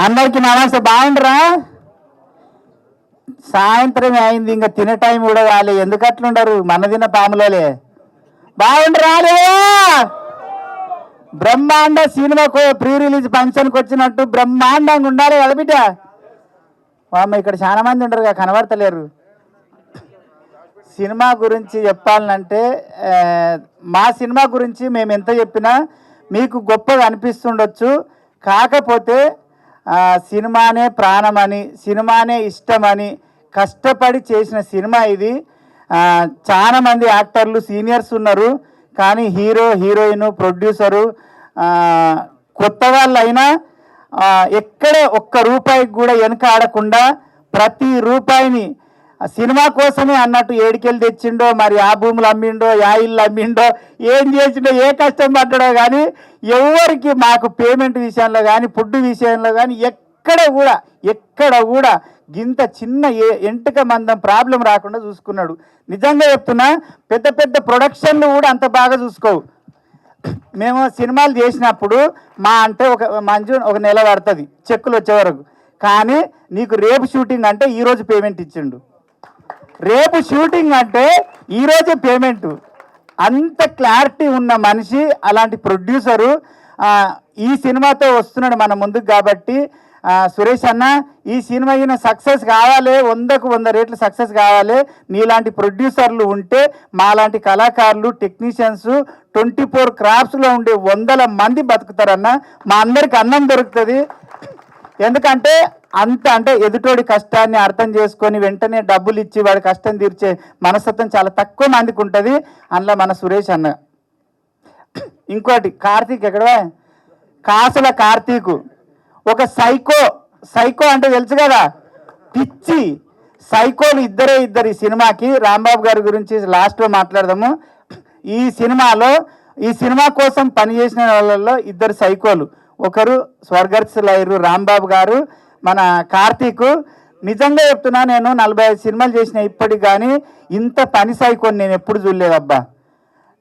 అందరికి నమస్తే. బాగుండరా? సాయంత్రం అయింది, ఇంకా తినే టైం కూడా కాలే. ఎందుకు అట్లుండరు? మన తిన్న పాములోలే. బాగుండరాలే? బ్రహ్మాండ సినిమాకు ప్రీ రిలీజ్ ఫంక్షన్కి వచ్చినట్టు బ్రహ్మాండంగా ఉండాలి కదా బిడ్డ. అమ్మ ఇక్కడ చాలా మంది ఉండరుగా, కనబడతలేరు. సినిమా గురించి చెప్పాలంటే మా సినిమా గురించి మేము ఎంత చెప్పినా మీకు గొప్పగా అనిపిస్తుండొచ్చు. కాకపోతే సినిమానే ప్రాణమని, సినిమానే ఇష్టమని కష్టపడి చేసిన సినిమా ఇది. చాలామంది యాక్టర్లు సీనియర్స్ ఉన్నారు, కానీ హీరో, హీరోయిన్, ప్రొడ్యూసరు కొత్త వాళ్ళైనా ఎక్కడ ఒక్క రూపాయికి కూడా వెనక ఆడకుండా ప్రతి రూపాయిని సినిమా కోసమే అన్నట్టు ఏడికెళ్ళి తెచ్చిండో, మరి ఆ భూములు అమ్మిండో, యా ఇల్లు అమ్మిండో, ఏం చేసిండో, ఏ కష్టం పడ్డాడో కానీ ఎవరికి మాకు పేమెంట్ విషయంలో కానీ ఫుడ్ విషయంలో కానీ ఎక్కడ కూడా గింత చిన్న ఎంటుక మందం ప్రాబ్లం రాకుండా చూసుకున్నాడు. నిజంగా చెప్తున్నా, పెద్ద పెద్ద ప్రొడక్షన్లు కూడా అంత బాగా చూసుకోవు. మేము సినిమాలు చేసినప్పుడు అంటే ఒక నెల పడుతుంది చెక్కులు వచ్చే వరకు. కానీ నీకు రేపు షూటింగ్ అంటే ఈరోజు పేమెంట్ ఇచ్చిండు, రేపు షూటింగ్ అంటే ఈరోజే పేమెంటు. అంత క్లారిటీ ఉన్న మనిషి, అలాంటి ప్రొడ్యూసరు ఈ సినిమాతో వస్తున్నాడు మన ముందుకు. కాబట్టి సురేష్ అన్న, ఈ సినిమా ఈయన సక్సెస్ కావాలి, 100కు 100 రేట్లు సక్సెస్ కావాలి. నీలాంటి ప్రొడ్యూసర్లు ఉంటే మాలాంటి కళాకారులు, టెక్నీషియన్స్ 24 క్రాఫ్ట్స్లో ఉండే 100 మంది బతుకుతారన్న. మా అందరికి అన్నం దొరుకుతుంది. ఎందుకంటే అంటే ఎదుటోడి కష్టాన్ని అర్థం చేసుకొని వెంటనే డబ్బులు ఇచ్చి వాడి కష్టం తీర్చే మనస్తత్వం చాలా తక్కువ మందికి ఉంటుంది. అందులో మన సురేష్ అన్న. ఇంకోటి కార్తీక్, ఎక్కడ కాసుల కార్తీకు ఒక సైకో అంటే తెలుసు కదా, పిచ్చి సైకోలు ఇద్దరు ఈ సినిమాకి. రాంబాబు గారి గురించి లాస్ట్లో మాట్లాడదాము. ఈ సినిమా కోసం పనిచేసిన వాళ్ళల్లో 2 సైకోలు. ఒకరు స్వర్గస్థులయ్యారు రాంబాబు గారు, మన కార్తీకు. నిజంగా చెప్తున్నా, నేను 45 సినిమాలు చేసిన ఇప్పటికి కానీ ఇంత పని సైకోని నేను ఎప్పుడు చూడలేదబ్బా.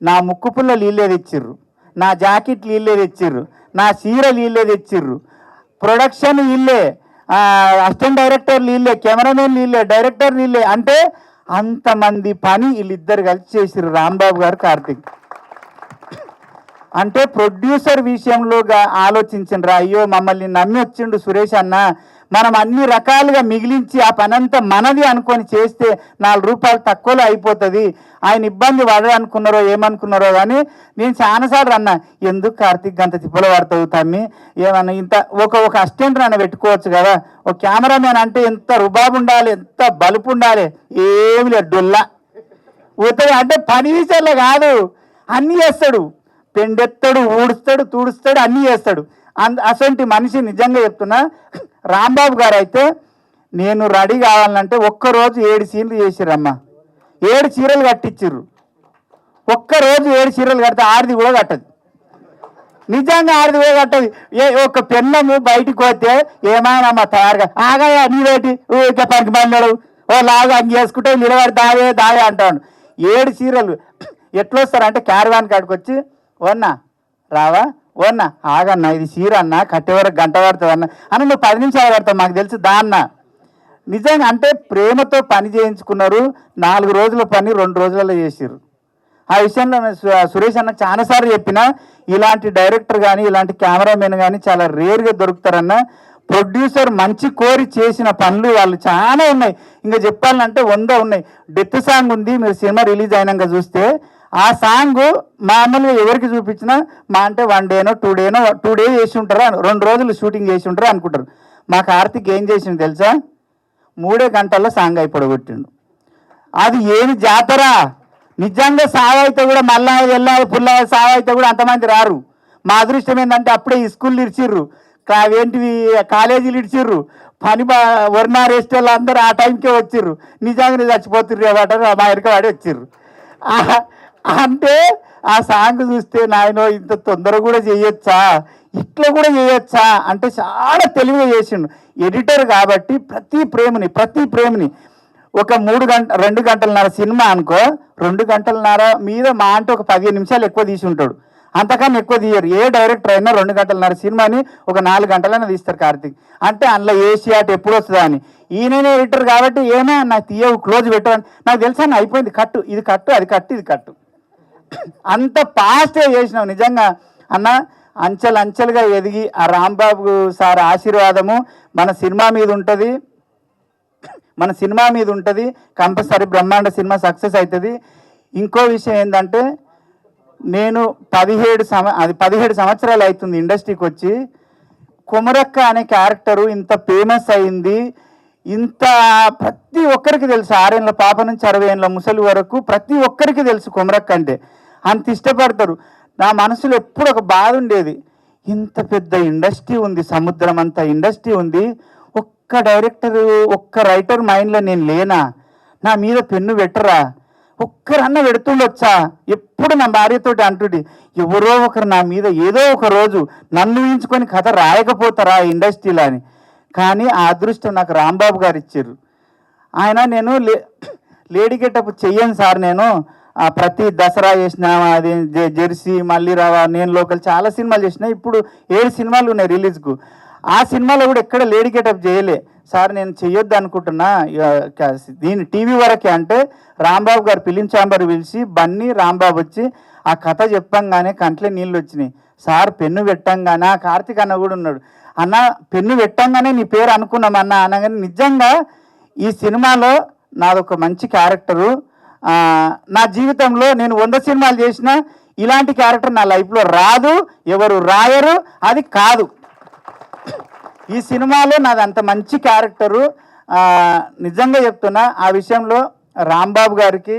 నా ముక్కు పుల్ల నీళ్ళే తెచ్చిర్రు, నా జాకెట్ నీళ్ళే తెచ్చిర్రు, నా చీర నీళ్ళే తెచ్చిర్రు, ప్రొడక్షన్ వీళ్ళే, అసిస్టెంట్ డైరెక్టర్ వీళ్ళే, కెమెరామెన్ వీళ్ళే, డైరెక్టర్ వీళ్ళే. అంటే అంతమంది పని వీళ్ళిద్దరు కలిసి చేసిర్రు, రాంబాబు గారు, కార్తీక్. అంటే ప్రొడ్యూసర్ విషయంలోగా ఆలోచించండి. అయ్యో మమ్మల్ని నమ్మి వచ్చిండు సురేష్ అన్న, మనం అన్ని రకాలుగా మిగిలించి ఆ పనంతా మనది అనుకొని చేస్తే 4 రూపాయలు తక్కువలో అయిపోతుంది. ఆయన ఇబ్బంది పడనుకున్నారో ఏమనుకున్నారో కానీ నేను చాలాసార్లు అన్నా, ఎందుకు కార్తీక్ అంత తిప్పలు పడతావు తమ్మి, ఏమన్నా ఇంత ఒక అసిస్టెంట్ అన్న పెట్టుకోవచ్చు కదా, ఒక కెమెరామెన్ అంటే ఎంత రుబాబు ఉండాలి, ఎంత బలుపు ఉండాలి. ఏమి లేదు, డొల్లా పోతుంది. అంటే పని విషయంలో కాదు, అన్నీ చేస్తాడు. పెండెత్తాడు, ఊడుస్తాడు, తుడుస్తాడు, అన్నీ చేస్తాడు. అసంటి మనిషి. నిజంగా చెప్తున్నా, రాంబాబు గారు అయితే నేను రెడీ కావాలంటే ఒక్కరోజు 7 సీన్లు చేసిరమ్మా. 7 చీరలు కట్టించిర్రు. ఒక్కరోజు 7 చీరలు కడితే ఆడిది కూడా కట్టదు. నిజంగా ఆడిది కూడా కట్టదు. ఒక పెన్నము బయటికి పోతే ఏమైనా తయారుగా ఆగా నీవేటి ఊరికే పనికి పడినాడు, ఓ లాగా అంగి వేసుకుంటే నిలబడి దావే అంటాడు. 7 చీరలు ఎట్లొస్తారంటే క్యారవాన్ కాడికి వచ్చి, ఓన్నా రావా, ఓన్నా ఆగన్నా, ఇది చీర అన్న, కట్టే వరకు గంట పడుతుంది అన్న నువ్వు 10 నిమిషాలు పడతావు మాకు తెలుసు దాన్న. నిజంగా అంటే ప్రేమతో పని చేయించుకున్నారు. 4 రోజుల పని 2 రోజులలో చేసిర్రు. ఆ విషయంలో సురేష్ అన్న చాలాసార్లు చెప్పిన, ఇలాంటి డైరెక్టర్ కానీ ఇలాంటి కెమెరామెన్ కానీ చాలా రేర్గా దొరుకుతారన్న. ప్రొడ్యూసర్ మంచి కోరి చేసిన పనులు వాళ్ళు చాలా ఉన్నాయి. ఇంకా చెప్పాలంటే 100 ఉన్నాయి. డెత్ సాంగ్ ఉంది, మీరు సినిమా రిలీజ్ అయినాక చూస్తే. ఆ సాంగ్ మామూలుగా ఎవరికి చూపించినా అంటే 1 డేనో 2 డే చేసి ఉంటారు, 2 రోజులు షూటింగ్ చేసి ఉంటారు అనుకుంటారు. మా కార్తీక్ ఏం చేసిండు తెలుసా, 3 గంటల్లో సాంగ్ అయిపోగొట్టిండు. అది ఏమి జాతర. నిజంగా సావైతే కూడా మళ్ళా వెళ్ళాలి పుల్ల సావైతే కూడా అంతమంది రారు. మా అదృష్టం ఏంటంటే అప్పుడే ఈ స్కూళ్ళు ఇడిచిర్రు, ఏంటివి కాలేజీలు ఇడిచిర్రు, పని వర్ణ రెస్టోళ్ళు అందరూ ఆ టైంకే వచ్చిర్రు. నిజంగానే చచ్చిపోతుర్రు ఏమంటారు, మా ఇరక వాడి వచ్చిర్రు. అంటే ఆ సాంగ్ చూస్తే నాయనో ఇంత తొందర కూడా చేయొచ్చా, ఇట్లా కూడా చేయొచ్చా అంటే చాలా తెలివిగా చేసిండు ఎడిటర్. కాబట్టి ప్రతి ప్రేమని ఒక 2 గంటలన్నర సినిమా అనుకో, 2 గంటలన్నర మీద మా అంటే ఒక 15 నిమిషాలు ఎక్కువ తీసి ఉంటాడు. అంతకన్నా ఎక్కువ తీయరు. ఏ డైరెక్టర్ అయినా 2 గంటలన్నర సినిమాని ఒక 4 గంటలైనా తీస్తారు కార్తీక్. అంటే అందులో ఏషియాట్ ఎప్పుడు వస్తుందా అని. ఈయననే ఎడిటర్ కాబట్టి ఏమే నాకు తీయవు క్లోజ్ పెట్టవని నాకు తెలుసా, అయిపోయింది కట్టు, ఇది కట్టు, అది కట్టు, ఇది కట్టు. అంత ఫాస్ట్గా చేసినావు నిజంగా అన్న. అంచెలుగా ఎదిగి ఆ రాంబాబు సార్ ఆశీర్వాదము మన సినిమా మీద ఉంటుంది. కంపల్సరీ బ్రహ్మాండ సినిమా సక్సెస్ అవుతుంది. ఇంకో విషయం ఏంటంటే, నేను 17 సంవత్సరాలు అవుతుంది ఇండస్ట్రీకి వచ్చి. కొమరక్క అనే క్యారెక్టరు ఇంత ఫేమస్ అయింది, ఇంత ప్రతి ఒక్కరికి తెలుసు. 6 ఏళ్ళ పాప నుంచి 60 ఏళ్ళ ముసలి వరకు ప్రతి ఒక్కరికి తెలుసు కొమరక్క అంటే. అంత ఇష్టపడతారు. నా మనసులో ఎప్పుడు ఒక బాధ ఉండేది, ఇంత పెద్ద ఇండస్ట్రీ ఉంది, సముద్రం అంత ఇండస్ట్రీ ఉంది, ఒక్క డైరెక్టర్ ఒక్క రైటర్ మైండ్లో నేను లేనా? నా మీద పెన్ను పెట్టరా? ఒక్కరన్నా పెడుతుండొచ్చా? ఎప్పుడు నా భార్యతోటి అంటుండే, ఎవరో ఒకరు నా మీద ఏదో ఒక రోజు నన్ను ఊహించుకొని కథ రాయకపోతారా ఇండస్ట్రీలో అని. కానీ ఆ అదృష్టం నాకు రాంబాబు గారు ఇచ్చారు. ఆయన నేను లేడీ గెటప్ చెయ్యను సార్, నేను ప్రతి దసరా చేసిన, అది జెర్సీ, మళ్ళీ రావా, నేను లోకల్ చాలా సినిమాలు చేసిన. ఇప్పుడు 7 సినిమాలు ఉన్నాయి రిలీజ్కు. ఆ సినిమాలో కూడా ఎక్కడ లేడీ గెటప్ చేయలే సార్, నేను చెయ్యొద్దు అనుకుంటున్నా దీని టీవీ వరకే అంటే రాంబాబు గారు ఫిలిం ఛాంబర్ పిలిచి బన్నీ రాంబాబు వచ్చి ఆ కథ చెప్పంగానే కంట్లో నీళ్ళు వచ్చినాయి. సార్ పెన్ను పెట్టంగానే కార్తీక్ అన్న కూడా ఉన్నాడు, అన్న పెన్ను పెట్టంగానే నీ పేరు అనుకున్నాం అన్న అనగానే నిజంగా ఈ సినిమాలో నాదొక మంచి క్యారెక్టరు. నా జీవితంలో నేను 100 సినిమాలు చేసినా ఇలాంటి క్యారెక్టర్ నా లైఫ్లో రాదు, ఎవరు రాయరు, అది కాదు. ఈ సినిమాలో నాది అంత మంచి క్యారెక్టరు. నిజంగా చెప్తున్నా, ఆ విషయంలో రాంబాబు గారికి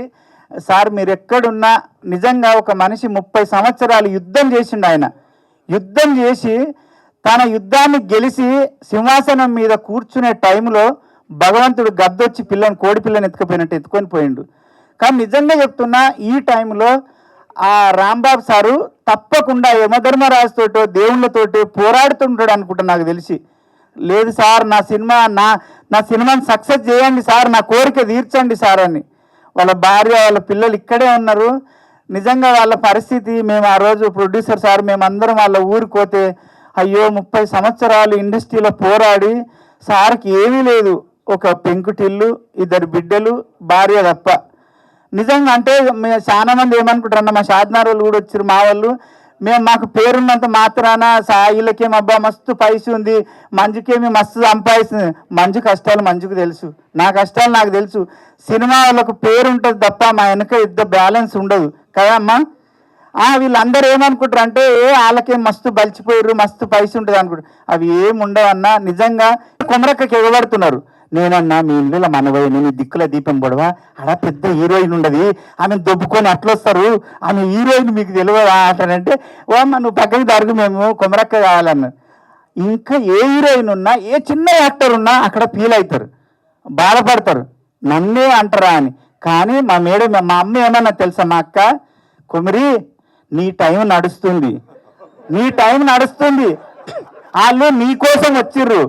సార్ మీరు ఎక్కడున్నా, నిజంగా ఒక మనిషి 30 సంవత్సరాలు యుద్ధం చేసిండు. ఆయన యుద్ధం చేసి తన యుద్ధాన్ని గెలిచి సింహాసనం మీద కూర్చునే టైంలో భగవంతుడు గద్దొచ్చి కోడి పిల్లని ఎత్తుకుపోయినట్టు ఎత్తుకొని పోయిండు. కానీ నిజంగా చెప్తున్నా, ఈ టైంలో ఆ రాంబాబు సారు తప్పకుండా యమధర్మరాజుతోటో దేవుళ్ళతోటి పోరాడుతుంటాడు అనుకుంటా నాకు తెలిసి. లేదు సార్ నా సినిమాని సక్సెస్ చేయండి సార్, నా కోరిక తీర్చండి సార్ అని. వాళ్ళ భార్య వాళ్ళ పిల్లలు ఇక్కడే ఉన్నారు. నిజంగా వాళ్ళ పరిస్థితి, మేము ఆ రోజు ప్రొడ్యూసర్ సార్ మేమందరం వాళ్ళ ఊరికి పోతే, అయ్యో 30 సంవత్సరాలు ఇండస్ట్రీలో పోరాడి సార్కి ఏమీ లేదు, ఒక పెంకుటిల్లు, 2 బిడ్డలు, భార్య తప్ప. నిజంగా అంటే చాలా మంది ఏమనుకుంటారన్న, మా షాద్నార్ వాళ్ళు కూడా వచ్చారు, మా వాళ్ళు, మాకు పేరున్నంత మాత్రాన వీళ్ళకేమి అబ్బా మస్తు పైస ఉంది, మంజుకేమి మస్తు సంపాదిస్తుంది. మంజు కష్టాలు మంజుకు తెలుసు, నా కష్టాలు నాకు తెలుసు. సినిమా వాళ్ళకు పేరు ఉంటుంది తప్ప మా వెనక బ్యాలెన్స్ ఉండదు కదా అమ్మా. వీళ్ళందరూ ఏమనుకుంటారు అంటే, వాళ్ళకేం మస్తు బలిచిపోయారు, మస్తు పైస ఉంటుంది అనుకుంటారు. అవి ఏమి ఉండవన్నా. నిజంగా కొమరక్కకి ఎగబడుతున్నారు. నేనన్నా మీ ఇల్లుల మనవై, నేను దిక్కుల దీపం పొడవా, అలా పెద్ద హీరోయిన్ ఉండదు, ఆమె దొబ్బుకొని అట్లొస్తారు, ఆమె హీరోయిన్ మీకు తెలియదా అంటానంటే, ఓ అమ్మ నువ్వు పక్కకి దానికి మేము కొమరక్క కావాలన్నారు. ఇంకా ఏ హీరోయిన్ ఉన్నా, ఏ చిన్న యాక్టర్ ఉన్నా అక్కడ ఫీల్ అవుతారు, బాధపడతారు, నన్నే అంటారా అని. కానీ మా అమ్మ ఏమన్నా తెలుసా, మా అక్క, కుమరి నీ టైం నడుస్తుంది, వాళ్ళు నీకోసం వచ్చిర్రు.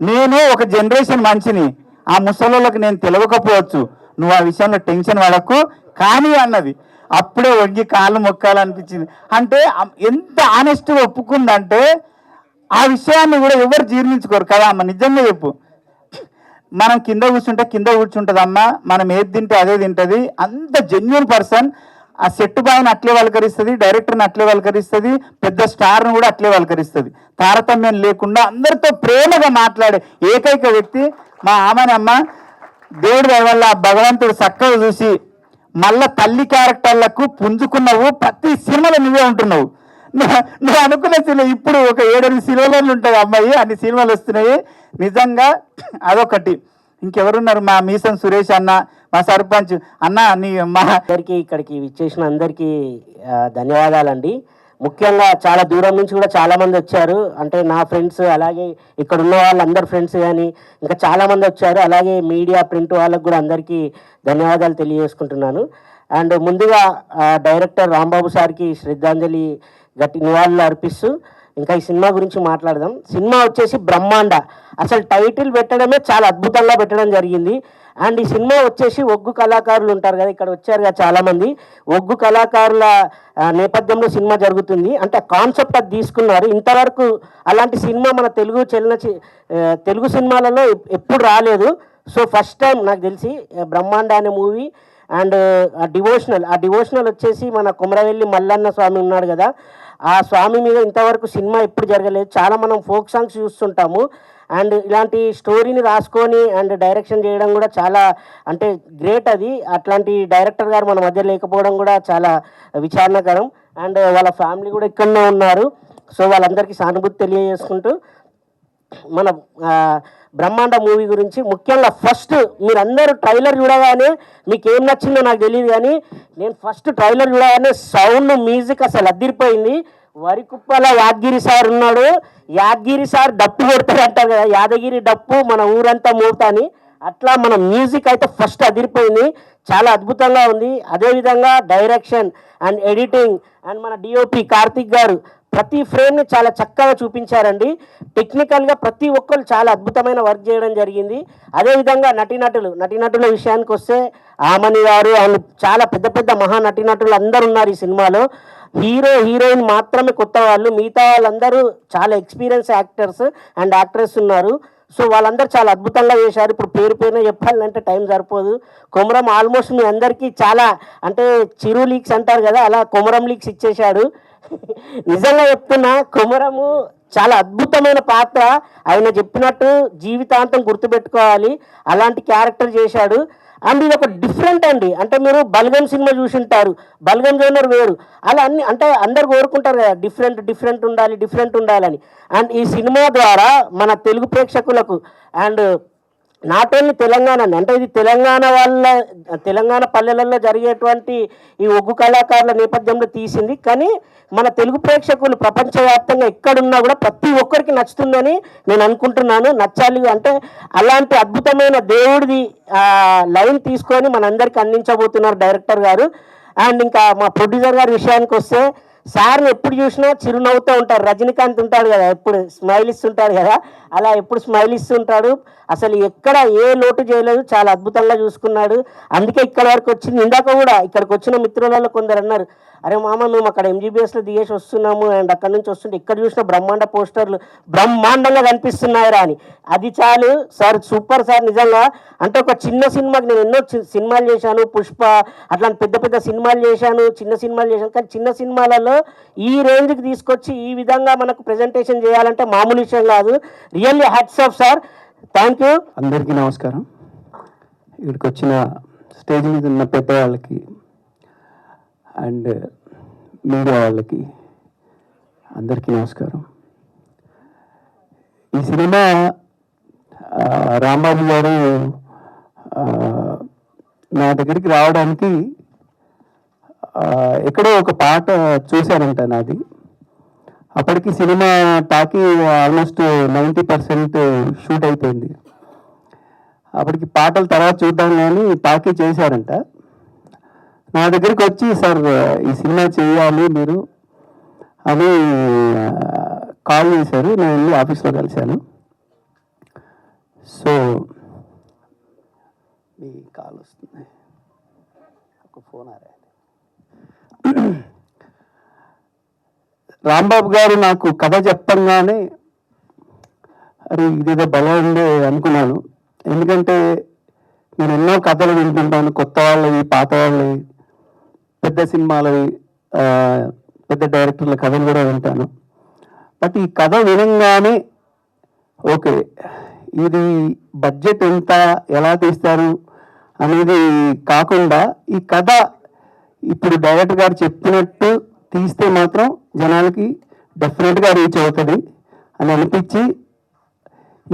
నేను ఒక జనరేషన్ మనిషిని, ఆ ముసలోళ్ళకి నేను తెలియకపోవచ్చు, నువ్వు ఆ విషయంలో టెన్షన్ పడకు కానీ అన్నది. అప్పుడే వంగి కాళ్ళు మొక్కాలనిపించింది. అంటే ఎంత ఆనెస్ట్గా ఒప్పుకుందంటే ఆ విషయాన్ని కూడా ఎవరు జీర్ణించుకోరు కదా అమ్మ. నిజంగా చెప్పు, మనం కింద కూర్చుంటుంది అమ్మ, మనం ఏది తింటే అదే తింటుంది. అంత జెన్యూన్ పర్సన్. ఆ సెట్ బాయ్ని అట్లే వలకరిస్తుంది, డైరెక్టర్ని అట్లే వలకరిస్తుంది, పెద్ద స్టార్ను కూడా అట్లే వలకరిస్తుంది. తారతమ్యం లేకుండా అందరితో ప్రేమగా మాట్లాడే ఏకైక వ్యక్తి మా ఆమెనమ్మ. దేవుడి దయ వల్ల భగవంతుడు చక్కగా చూసి మళ్ళా తల్లి క్యారెక్టర్లకు పుంజుకున్నావు. ప్రతి సినిమాలో నువ్వే ఉంటున్నావు. నువ్వు అనుకున్న సినిమా ఇప్పుడు ఒక 7-8 సినిమాలు ఉంటాయి అమ్మాయి, అన్ని సినిమాలు వస్తున్నాయి. నిజంగా అదొకటి. ఇంకెవరున్నారు, మా మీసం సురేష్ అన్న, మా సర్పంచ్ అన్న, మా అందరికీ ఇక్కడికి విచ్చేసిన అందరికీ ధన్యవాదాలండి. ముఖ్యంగా చాలా దూరం నుంచి కూడా చాలామంది వచ్చారు. అంటే నా ఫ్రెండ్స్, అలాగే ఇక్కడ ఉన్న వాళ్ళందరి ఫ్రెండ్స్ కానీ ఇంకా చాలామంది వచ్చారు. అలాగే మీడియా, ప్రింట్ వాళ్ళకు కూడా అందరికీ ధన్యవాదాలు తెలియజేసుకుంటున్నాను. అండ్ ముందుగా డైరెక్టర్ రాంబాబు సార్కి శ్రద్ధాంజలి గట్టి నివాళులు అర్పిస్తూ, ఇంకా ఈ సినిమా గురించి మాట్లాడదాం. సినిమా వచ్చేసి బ్రహ్మాండ. అసలు టైటిల్ పెట్టడమే చాలా అద్భుతంగా పెట్టడం జరిగింది. అండ్ ఈ సినిమా వచ్చేసి ఒగ్గు కళాకారులు ఉంటారు కదా, ఇక్కడ వచ్చారు కదా చాలామంది, ఒగ్గు కళాకారుల నేపథ్యంలో సినిమా జరుగుతుంది. అంటే కాన్సెప్ట్ అది తీసుకున్నారు. ఇంతవరకు అలాంటి సినిమా మన తెలుగు సినిమాలలో ఎప్పుడు రాలేదు. సో ఫస్ట్ టైం నాకు తెలిసి బ్రహ్మాండ అనే మూవీ. అండ్ ఆ డివోషనల్ వచ్చేసి మన కొమరవెల్లి మల్లన్న స్వామి ఉన్నాడు కదా, ఆ స్వామి మీద ఇంతవరకు సినిమా ఎప్పుడు జరగలేదు. చాలా మనం ఫోక్ సాంగ్స్ చూస్తుంటాము. అండ్ ఇలాంటి స్టోరీని రాసుకొని అండ్ డైరెక్షన్ చేయడం కూడా చాలా అంటే గ్రేట్. అది అట్లాంటి డైరెక్టర్ గారు మన మధ్య లేకపోవడం కూడా చాలా విచారణకరం. అండ్ వాళ్ళ ఫ్యామిలీ కూడా ఇక్కడనే ఉన్నారు. సో వాళ్ళందరికీ సానుభూతి తెలియజేసుకుంటూ మన బ్రహ్మాండ మూవీ గురించి ముఖ్యంగా ఫస్ట్ మీరందరూ ట్రైలర్ చూడగానే మీకు ఏం నచ్చిందో నాకు తెలియదు, కానీ నేను ఫస్ట్ ట్రైలర్ చూడగానే సౌండ్ మ్యూజిక్ అసలు అదిరిపోయింది. వరికుప్పల యాదగిరి సార్ ఉన్నాడు. యాదగిరి సార్ డప్పు కొడతారు అంటారు కదా, యాదగిరి డప్పు మన ఊరంతా మోగుతాని, అట్లా మన మ్యూజిక్ అయితే ఫస్ట్ అదిరిపోయింది. చాలా అద్భుతంగా ఉంది. అదేవిధంగా డైరెక్షన్ అండ్ ఎడిటింగ్ అండ్ మన డిఓపి కార్తిక్ గారు ప్రతి ఫ్రేమ్ని చాలా చక్కగా చూపించారండి. టెక్నికల్గా ప్రతి ఒక్కరు చాలా అద్భుతమైన వర్క్ చేయడం జరిగింది. అదేవిధంగా నటీనటుల విషయానికి వస్తే ఆమని గారు అండ్ చాలా పెద్ద పెద్ద మహా నటీనటులు అందరూ ఉన్నారు ఈ సినిమాలో. హీరోయిన్ మాత్రమే కొత్త వాళ్ళు, మిగతా వాళ్ళందరూ చాలా ఎక్స్పీరియన్స్ యాక్టర్స్ అండ్ యాక్ట్రెస్ ఉన్నారు. సో వాళ్ళందరూ చాలా అద్భుతంగా చేశారు. ఇప్పుడు పేరున చెప్పాలంటే టైం సరిపోదు. కొమరం ఆల్మోస్ట్ మీ అందరికీ చాలా అంటే చిరు లీక్స్ అంటారు కదా, అలా కొమరం లీక్స్ ఇచ్చేశాడు. నిజంగా చెప్తున్నా, కొమరము చాలా అద్భుతమైన పాత్ర. ఆయన చెప్పినట్టు జీవితాంతం గుర్తుపెట్టుకోవాలి, అలాంటి క్యారెక్టర్ చేశాడు. అండ్ ఇది ఒక డిఫరెంట్ అండి. అంటే మీరు బల్గం సినిమా చూసి ఉంటారు, బల్గం జోనర్ వేరు, అలా అన్ని అంటే అందరు కోరుకుంటారు కదా డిఫరెంట్ ఉండాలని. అండ్ ఈ సినిమా ద్వారా మన తెలుగు ప్రేక్షకులకు అండ్ నాట్ ఓన్లీ తెలంగాణ అంటే ఇది తెలంగాణ పల్లెలలో జరిగేటువంటి ఈ ఒగ్గు కళాకారుల నేపథ్యంలో తీసింది. కానీ మన తెలుగు ప్రేక్షకులు ప్రపంచవ్యాప్తంగా ఎక్కడున్నా కూడా ప్రతి ఒక్కరికి నచ్చుతుందని నేను అనుకుంటున్నాను. నచ్చాలి అంటే అలాంటి అద్భుతమైన దేవుడిది లైన్ తీసుకొని మనందరికీ అందించబోతున్నారు డైరెక్టర్ గారు. అండ్ ఇంకా మా ప్రొడ్యూసర్ గారి విషయానికి వస్తే, సార్ని ఎప్పుడు చూసినా చిరునవ్వుతూ ఉంటారు. రజనీకాంత్ ఉంటాడు కదా, ఎప్పుడు స్మైల్ ఇస్తుంటాడు కదా, అలా ఎప్పుడు స్మైల్ ఇస్తుంటాడు. అసలు ఎక్కడ ఏ లోటు చేయలేదు, చాలా అద్భుతంగా చూసుకున్నాడు. అందుకే ఇక్కడ వరకు వచ్చింది. ఇందాక కూడా ఇక్కడికి వచ్చిన మిత్రులలో కొందరు అన్నారు, అరే మామ మేము అక్కడ ఎంజీబీఎస్లో దిగేసి వస్తున్నాము అండ్ అక్కడ నుంచి వస్తుంటే ఇక్కడ చూసిన బ్రహ్మాండ పోస్టర్లు బ్రహ్మాండంగా కనిపిస్తున్నాయిరా అని. అది చాలు సార్, సూపర్ సార్ నిజంగా. అంటే ఒక చిన్న సినిమాకి నేను ఎన్నో సినిమాలు చేశాను, పుష్ప అట్లాంటి పెద్ద పెద్ద సినిమాలు చేశాను, చిన్న సినిమాలు చేశాను. కానీ చిన్న సినిమాలలో ఈ రేంజ్కి తీసుకొచ్చి ఈ విధంగా మనకు ప్రజెంటేషన్ చేయాలంటే మామూలు విషయం కాదు. Really hats off sir, thank you. అందరికీ నమస్కారం. ఇక్కడికి వచ్చిన స్టేజ్ మీద ఉన్న పెద్దవాళ్ళకి అండ్ మీడియా వాళ్ళకి అందరికీ నమస్కారం. ఈ సినిమా రాంబాబు గారు నా దగ్గరికి రావడానికి ఎక్కడో ఒక పాట చూశానంట నాది. అప్పటికి సినిమా టాకీ ఆల్మోస్ట్ 90% షూట్ అయిపోయింది. అప్పటికి పాటలు తర్వాత చూద్దాం కానీ టాకీ చేశారంట. నా దగ్గరికి వచ్చి, సార్ ఈ సినిమా చేయాలి మీరు అని కాల్ చేశారు. నేను వెళ్ళి ఆఫీస్లో కలిశాను. సో మీ కాల్ వస్తుంది, ఒక ఫోన్ రాంబాబు గారు నాకు కథ చెప్పంగానే అరే ఇదేదో భలే ఉండే అనుకున్నాను. ఎందుకంటే నేను ఎన్నో కథలు వింటుంటాను, కొత్త వాళ్ళవి, పాత వాళ్ళవి, పెద్ద సినిమాలవి, పెద్ద డైరెక్టర్ల కథలు కూడా వింటాను. బట్ ఈ కథ వినంగానే ఓకే, ఇది బడ్జెట్ ఎంత, ఎలా తీస్తారు అనేది కాకుండా ఈ కథ ఇప్పుడు డైరెక్టర్ గారు చెప్పినట్టు తీస్తే మాత్రం జనాలకి డెఫినెట్గా రీచ్ అవుతుంది అని అనిపించి,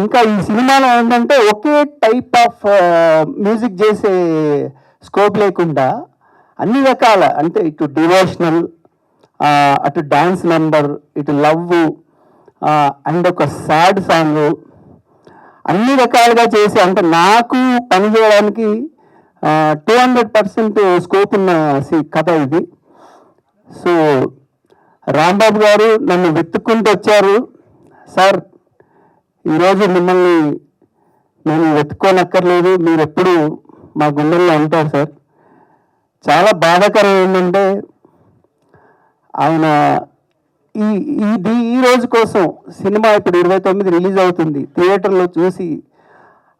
ఇంకా ఈ సినిమాలో ఏంటంటే ఒకే టైప్ ఆఫ్ మ్యూజిక్ చేసే స్కోప్ లేకుండా అన్ని రకాల, అంటే ఇటు డివోషనల్, అటు డ్యాన్స్ నెంబర్, ఇటు లవ్ అండ్ ఒక సాడ్ సాంగ్, అన్ని రకాలుగా చేసి అంటే నాకు పని చేయడానికి 200% స్కోప్ ఉన్న కథ ఇది. సో రాంబాబు గారు నన్ను వెతుక్కుంటూ వచ్చారు. సార్, ఈరోజు మిమ్మల్ని నేను వెతుక్కోనక్కర్లేదు, మీరు ఎప్పుడు మా గుండెల్లో ఉంటారు సార్. చాలా బాధాకరం ఏంటంటే ఆయన ఈ రోజు కోసం సినిమా ఇప్పుడు 29 రిలీజ్ అవుతుంది, థియేటర్లో చూసి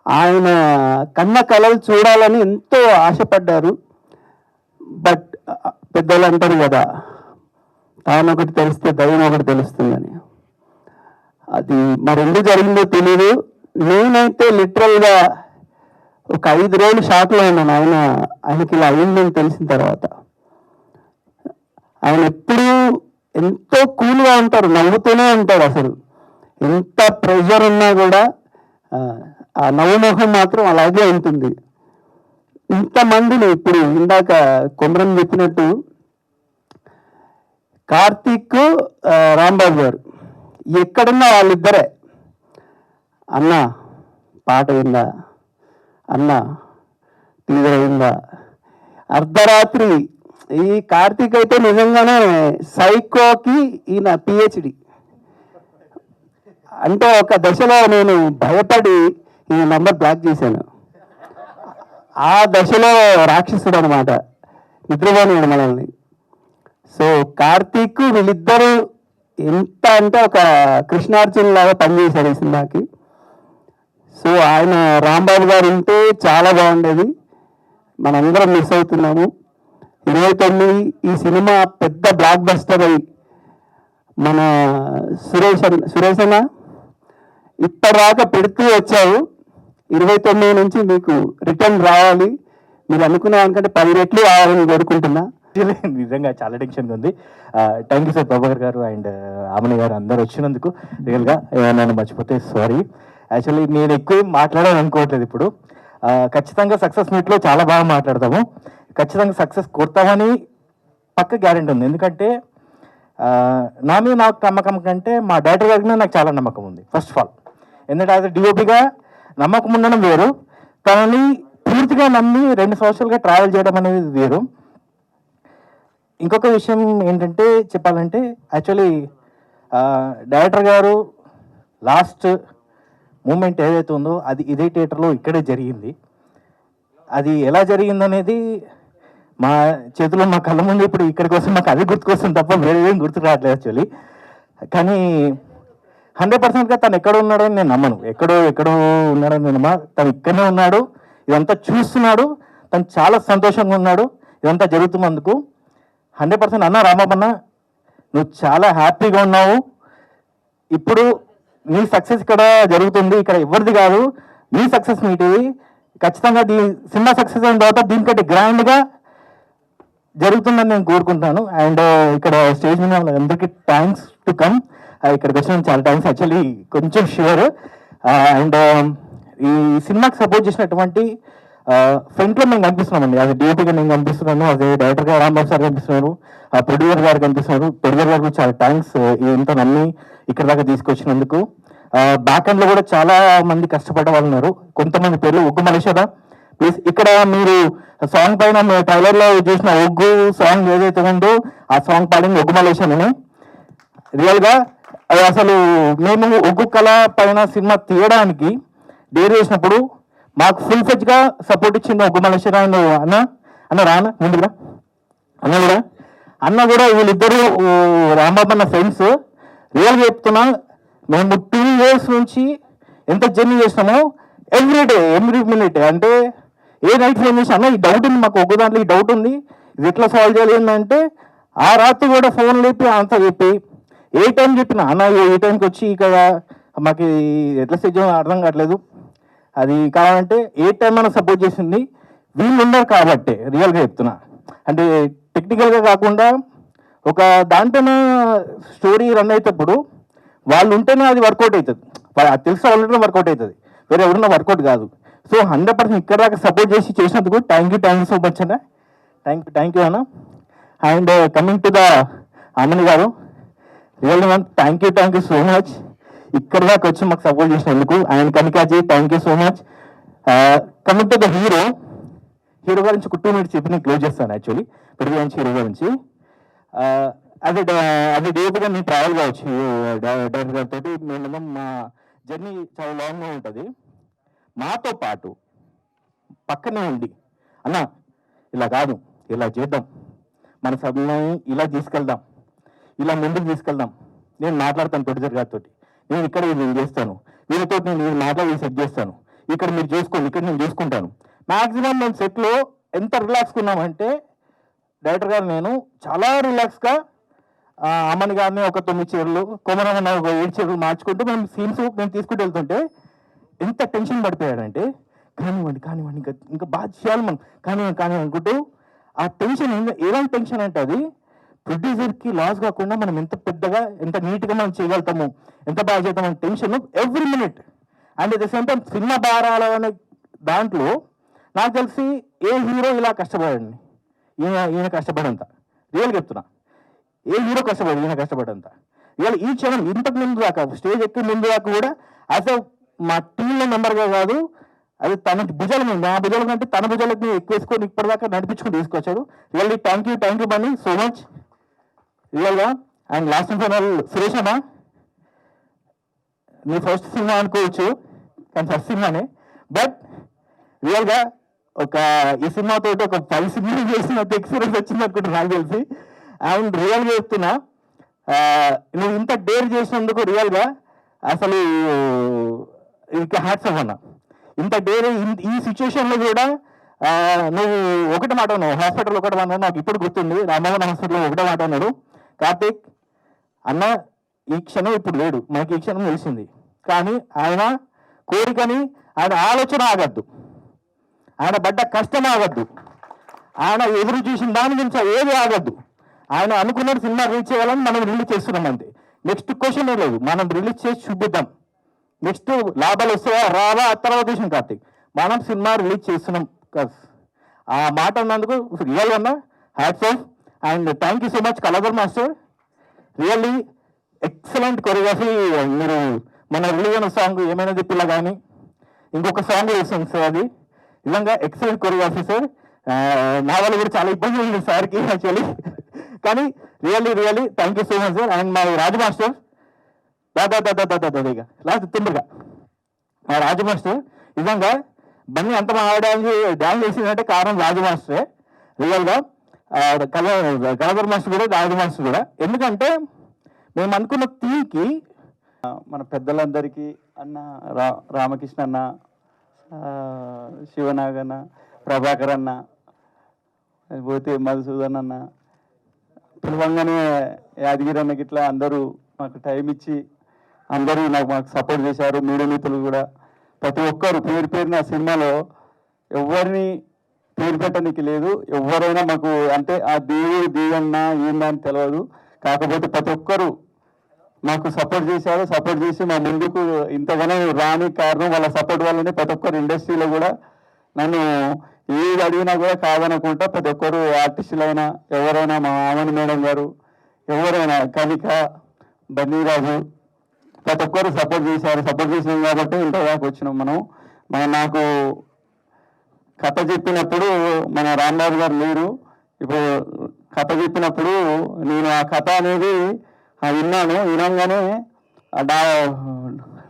ఆయన కన్న కళలు చూడాలని ఎంతో ఆశపడ్డారు. బట్ పెద్దలు అంటారు కదా, తాను ఒకటి తెలిస్తే దైవం ఒకటి తెలుస్తుందని. అది మరెందుకు జరిగిందో తెలియదు. నేనైతే లిటరల్గా ఒక 5 రోజులు షాక్లో ఉన్నాను ఆయనకి ఇలా అయిందని తెలిసిన తర్వాత. ఆయన ఎప్పుడూ ఎంతో కూల్గా ఉంటారు, నవ్వుతూనే ఉంటారు. అసలు ఎంత ప్రెషర్ ఉన్నా కూడా ఆ నవ్వు ముఖం మాత్రం అలాగే ఉంటుంది. ఇంతమందిని ఇప్పుడు ఇందాక కొమరం చెప్పినట్టు కార్తీక్, రాంబాబు గారు ఎక్కడున్నా వాళ్ళిద్దరే, అన్న పాట అయిందా, అన్న టీజర్ అయిందా, అర్ధరాత్రి. ఈ కార్తీక్ అయితే నిజంగానే సైకోకి ఈయన పిహెచ్డి. అంటే ఒక దశలో నేను భయపడి ఈ నంబర్ బ్లాక్ చేశాను. ఆ దశలో రాక్షసుడు అనమాట, నిద్రపోయాడు మనల్ని. సో కార్తీక్ వీళ్ళిద్దరూ ఎంత అంటే ఒక కృష్ణార్జున్ లాగా పనిచేశారు ఈ సినిమాకి. సో ఆయన రాంబాబు గారు ఉంటే చాలా బాగుండేది. మనందరం మిస్ అవుతున్నాము. 29 ఈ సినిమా పెద్ద బ్లాక్ బస్టర్ అయ్యి మన సురేష్ అన్న ఇప్పటిదాకా పెడుతూ వచ్చావు. 29 నుంచి మీకు రిటర్న్ రావాలి, మీరు అనుకునే దానికంటే 10 రెట్లు రావాలని కోరుకుంటున్నా. నిజంగా చాలా టెన్షన్గా ఉంది. థ్యాంక్ యూ సార్ ప్రభాకర్ గారు అండ్ ఆమని గారు అందరు వచ్చినందుకు. రియల్గా నన్ను మర్చిపోతే సారీ. యాక్చువల్లీ నేను ఎక్కువ మాట్లాడాలని అనుకోవట్లేదు ఇప్పుడు. ఖచ్చితంగా సక్సెస్ మీట్లో చాలా బాగా మాట్లాడతాము, ఖచ్చితంగా సక్సెస్ కొడతామని పక్క గ్యారెంటీ ఉంది. ఎందుకంటే నా మీద నాకు నమ్మకం కంటే మా డైరెక్టర్ గారి మీద నాకు చాలా నమ్మకం ఉంది. ఫస్ట్ ఆఫ్ ఆల్ ఎందుకంటే యాజ్ డిఓపిగా నమ్మకం ఉండడం వేరు, తనని పూర్తిగా నమ్మి 2 సంవత్సరాలుగా ట్రావెల్ చేయడం అనేది వేరు. ఇంకొక విషయం ఏంటంటే చెప్పాలంటే యాక్చువల్లీ డైరెక్టర్ గారు లాస్ట్ మూమెంట్ ఏదైతే ఉందో అది ఇదే థియేటర్లో ఇక్కడే జరిగింది. అది ఎలా జరిగిందనేది మా చేతిలో మా కళ్ళ ముందు ఇప్పుడు ఇక్కడికి వస్తే మాకు అది గుర్తుకొస్తుంది తప్ప వేరే ఏం గుర్తు రావట్లేదు యాక్చువల్లీ. కానీ 100%గా తను ఎక్కడ ఉన్నాడని నేను నమ్మను. ఎక్కడో ఉన్నాడని నేను తను ఇక్కడనే ఉన్నాడు, ఇదంతా చూస్తున్నాడు, తను చాలా సంతోషంగా ఉన్నాడు ఇదంతా జరుగుతున్నందుకు. 100% అన్న రామప్పన్న నువ్వు చాలా హ్యాపీగా ఉన్నావు. ఇప్పుడు నీ సక్సెస్ ఇక్కడ జరుగుతుంది, ఇక్కడ ఎవరిది కాదు, నీ సక్సెస్ మీటిది. ఖచ్చితంగా సినిమా సక్సెస్ అయిన తర్వాత దీనికంటే గ్రాండ్గా జరుగుతుందని నేను కోరుకుంటున్నాను. అండ్ ఇక్కడ స్టేజ్ మీద అందరికీ థ్యాంక్స్ టు కమ్. ఇక్కడికి వచ్చిన చాలా థ్యాంక్స్ యాక్చువల్లీ, కొంచెం షూర్. అండ్ ఈ సినిమాకి సపోర్ట్ చేసినటువంటి ఫ్రంట్లో మేము కనిపిస్తున్నామండి. అది డిఓపిగా నేను కనిపిస్తున్నాను, అదే డైరెక్టర్గా రాంబాబు సార్ కనిపిస్తున్నారు, ప్రొడ్యూసర్ గారు కనిపిస్తున్నారు. ప్రొడ్యూసర్ గారికి చాలా థ్యాంక్స్ ఇంత నమ్మి ఇక్కడ దాకా తీసుకొచ్చినందుకు. బ్యాక్ ఎండ్లో కూడా చాలా మంది కష్టపడే వాళ్ళు ఉన్నారు. కొంతమంది పేర్లు ఒగ్గు మలేషియా ప్లీజ్. ఇక్కడ మీరు సాంగ్ పైన మీరు ట్రైలర్లో చూసిన ఒగ్గు సాంగ్ ఏదైతే ఉందో ఆ సాంగ్ పాడింది ఒగ్గు మలేషియానే. రియల్గా అసలు మేము ఒగ్గు కళ పైన సినిమా తీయడానికి డేర్ చేసినప్పుడు మాకు ఫుల్ ఫ్లెడ్జ్గా సపోర్ట్ ఇచ్చింది ఒగ్గు మలేషియా అన్న రాన ముందుగా అన్న కూడా వీళ్ళిద్దరూ రాంబాబు అన్న ఫ్రెండ్స్. రియల్గా చెప్తున్నా, మేము 2 years నుంచి ఎంత జర్నీ చేసినామో ఎవ్రీ మినిట్ అంటే ఏ నైట్ ఫోన్ చేసి అన్న ఈ డౌట్ ఉంది మాకు, ఒక్క దాంట్లో ఈ డౌట్ ఉంది, ఇది ఎట్లా సాల్వ్ చేయాలి ఏంటంటే ఆ రాత్రి కూడా ఫోన్ లేపి ఆన్సర్ చెప్పి ఏ టైం చెప్పినా అన్న ఈ టైంకి వచ్చి ఇక్కడ మాకు ఎట్లా స్టేజ్ అర్థం కావట్లేదు, అది కావాలంటే ఏ టైం అయినా సపోర్ట్ చేసింది వీళ్ళు ఉన్నారు కాబట్టి. రియల్గా చెప్తున్నా, అంటే టెక్నికల్గా కాకుండా ఒక దాంట్లో స్టోరీ రన్ అయ్యేటప్పుడు వాళ్ళు ఉంటేనే అది వర్కౌట్ అవుతుంది. అది తెలిసిన వాళ్ళంటే వర్కౌట్ అవుతుంది, వేరే ఎవరున్నా వర్కౌట్ కాదు. సో 100% ఇక్కడ దాకా సపోర్ట్ చేసినందుకు థ్యాంక్ యూ సో మచ్ అన్న. థ్యాంక్ యూ అన్న. అండ్ కమింగ్ టు ద అమ్మని గారు, really ma'am thank you so much ఇక్కడ దాకా వచ్చి మాకు సపోర్ట్ చేసినందుకు. అండ్ కనికాజీ thank you so much. Coming to the hero గురించి 2 minutes చెప్పి నేను క్లోజ్ చేస్తాను యాక్చువల్లీ. ప్రతి హీరో గురించి అది డేపుగా నేను ట్రావెల్ కావచ్చు డైరెక్టర్ గారితో. మేము మా జర్నీ చాలా లాంగ్గా ఉంటుంది. మాతో పాటు పక్కనే ఉండి అన్న ఇలా కాదు, ఇలా చేద్దాం, మన సభని ఇలా తీసుకెళ్దాం, ఇలా ముందుకు తీసుకెళ్దాం, నేను మాట్లాడతాను ప్రొడ్యూసర్ గారితో, నేను ఇక్కడ నేను చేస్తాను, వీళ్ళతో నేను మాట్లాడి సెట్ చేస్తాను, ఇక్కడ మీరు చేసుకోండి, ఇక్కడ నేను చేసుకుంటాను. మ్యాక్సిమం మేము సెట్లో ఎంత రిలాక్స్గా ఉన్నామంటే డైరెక్టర్ గారు నేను చాలా రిలాక్స్గా అమ్మని గారిని ఒక 9 చీరలు, కొమరమ్మని ఒక 7 చీరలు మార్చుకుంటూ మేము సీన్స్ మేము తీసుకుంటూ వెళ్తుంటే ఎంత టెన్షన్ పడిపోయాడంటే కానివ్వండి కానివ్వండి ఇంకా బాగా చేయాలి మనం, కానివ్వండి అనుకుంటూ ఆ టెన్షన్ ఎలాంటి టెన్షన్ అంటే అది ప్రొడ్యూసర్కి లాస్ కాకుండా మనం ఎంత పెద్దగా ఎంత నీట్గా మనం చేయగలుగుతాము, ఎంత బాగా చేద్దామని tension every minute. And at the same time cinema భారాలు అనే దాంట్లో నాకు తెలిసి ఏ హీరో ఇలా కష్టపడండి, ఈయన కష్టపడంత రియల్గా చెప్తున్నా, ఏ హీరో కష్టపడి ఈయన కష్టపడంత రియల్. ఈ క్షణం ఇంతకు ముందు దాకా స్టేజ్ ఎక్కి ముందు దాకా కూడా యాజ్ మా టీంలో మెంబర్గా కాదు, అది తన భుజాల మీద, నా భుజాల కంటే తన భుజాలకు ఎక్కువేసుకొని ఇప్పటిదాకా నడిపించుకుని తీసుకొచ్చాడు. Really thank you Bunny so much రియల్గా. And last and final Suresh అన్న, నీ ఫస్ట్ సినిమా అనుకోవచ్చు కానీ ఫస్ట్ సినిమానే, బట్ రియల్గా ఈ సినిమాతో ఒక 10 సినిమాలు చేసినంత ఎక్స్పీరియన్స్ వచ్చింది అనుకుంటున్నా నాకు తెలిసి. అండ్ రియల్గా చెప్తున్నా, నువ్వు ఇంత డేర్ చేసినందుకు రియల్గా అసలు ఇంకా హ్యాట్స్ ఆఫ్ అన్న. ఇంత డేర్ ఈ సిచ్యువేషన్లో కూడా నువ్వు ఒకటి మాట అన్నావు, హాస్పిటల్ ఒకటి మాట నాకు ఇప్పుడు గుర్తుంది, రామమోహన్ హాస్పిటల్లో ఒకటే మాట అన్నాడు, కార్తీక్ అన్న ఈ క్షణం ఇప్పుడు లేడు, మనకి ఈ క్షణం తెలిసింది, కానీ ఆయన కోరికని ఆయన ఆలోచన ఆగద్దు, ఆయన పడ్డ కష్టం ఆగద్దు, ఆయన ఎదురు చూసిన దాని గురించి ఏది ఆగద్దు, ఆయన అనుకున్నది సినిమా రిలీజ్ చేయాలని మనం రిలీజ్ చేస్తున్నాం అంతే. నెక్స్ట్ క్వశ్చన్ లేదు, మనం రిలీజ్ చేసి చూపిద్దాం, నెక్స్ట్ లాభాలు వస్తాయా రావా తర్వాత విషయం కార్తీక్, మనం సినిమా రిలీజ్ చేస్తున్నాం. ఆ మాట అన్నందుకు రియల్ అన్న hats off. And thank you so much Kaladhar master, really excellent choreography. మీరు మన రిలీజ్ అయిన సాంగ్ ఏమైనా చెప్పిలా కానీ ఇంకొక సాంగ్ వేస్తుంది సార్, అది నిజంగా ఎక్సలెంట్ కొరియోగ్రఫీ సార్. నా వల్ల కూడా చాలా ఇబ్బంది ఉంది సార్కి యాక్చువల్లీ, కానీ really thank you so much sir. And మా రాజు మాస్టర్ ఇక లాస్ట్ తొందరగా మా రాజు మాస్టర్, నిజంగా బన్నీ అంత మా డ్యాన్స్ చేసిందంటే కారణం రాజు మాస్టరే రియల్గా. కళాధర్ మాస్టర్ కూడా రాజు మాస్టర్ కూడా, ఎందుకంటే మేము అనుకున్న థీమ్కి మన పెద్దలందరికీ అన్న రామకృష్ణ అన్న, శివనాగన్న, ప్రభాకర్ అన్న, పోతే మధుసూదన్ అన్న, పిలవంగానే యాదగిరి అన్నకి ఇట్లా అందరూ మాకు టైం ఇచ్చి అందరూ మాకు సపోర్ట్ చేశారు. మీడియా మిత్రులు కూడా ప్రతి ఒక్కరు పేరున సినిమాలో ఎవరిని పేరు పెట్టడానికి లేదు, ఎవరైనా మాకు అంటే ఆ దేవుడు దీవెన్న ఏందని తెలియదు, కాకపోతే ప్రతి ఒక్కరు మాకు సపోర్ట్ చేశారు. సపోర్ట్ చేసి మా ముందుకు ఇంతగానో రాని కారణం వాళ్ళ సపోర్ట్ వల్లనే ప్రతి ఒక్కరు ఇండస్ట్రీలో కూడా నన్ను ఏది అడిగినా కూడా కాదనుకుంటా ప్రతి ఒక్కరు ఆర్టిస్టులైనా ఎవరైనా, మా ఆమని మేడం గారు, ఎవరైనా కవిక, బన్నీరాజు, ప్రతి ఒక్కరు సపోర్ట్ చేశారు. సపోర్ట్ చేసినాం కాబట్టి ఇంతదాకా వచ్చినాం మనం. నాకు కథ చెప్పినప్పుడు మన రాంబాబు గారు లేరు, ఇప్పుడు కథ చెప్పినప్పుడు నేను ఆ కథ అనేది వినంగానే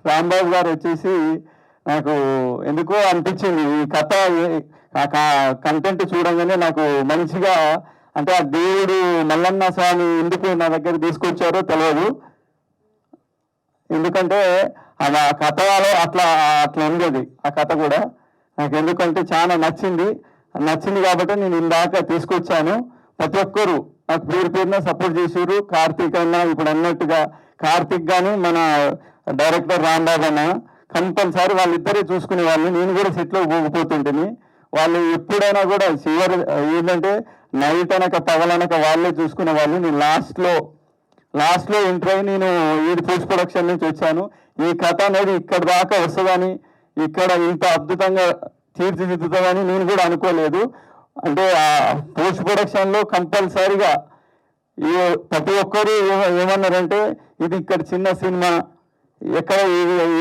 రాంబాబు గారు వచ్చేసి నాకు ఎందుకో అనిపించింది, ఈ కథ కంటెంట్ చూడంగానే నాకు మంచిగా, అంటే ఆ దేవుడు మల్లన్న స్వామి ఎందుకు నా దగ్గర తీసుకొచ్చారో తెలియదు, ఎందుకంటే అది ఆ కథలో అట్లా ఉండేది. ఆ కథ కూడా నాకు ఎందుకంటే చాలా నచ్చింది కాబట్టి నేను ఇందాక తీసుకొచ్చాను. ప్రతి ఒక్కరు నాకు పేరున సపోర్ట్ చేసారు. కార్తీక్ అన్న ఇప్పుడు అన్నట్టుగా కార్తీక్ కానీ మన డైరెక్టర్ రాంబాబు అన్న కంపల్సరీ వాళ్ళిద్దరే చూసుకునే వాళ్ళు. నేను కూడా సెట్లో పోగిపోతుంటేని వాళ్ళు ఎప్పుడైనా కూడా చివరి ఏంటంటే నైట్ అనక పగలనక వాళ్ళే చూసుకునే వాళ్ళు. నేను లాస్ట్లో ఎంటర్ అయ్యి నేను ఈ పోస్ట్ ప్రొడక్షన్ నుంచి వచ్చాను. ఈ కథ అనేది ఇక్కడ దాకా వస్తుందని, ఇక్కడ ఇంత అద్భుతంగా తీర్చిదిద్దుతుందని నేను కూడా అనుకోలేదు. అంటే ఆ పోస్ట్ ప్రొడక్షన్లో కంపల్సరీగా ప్రతి ఒక్కరు ఏమన్నారంటే ఇది ఇక్కడ చిన్న సినిమా, ఎక్కడ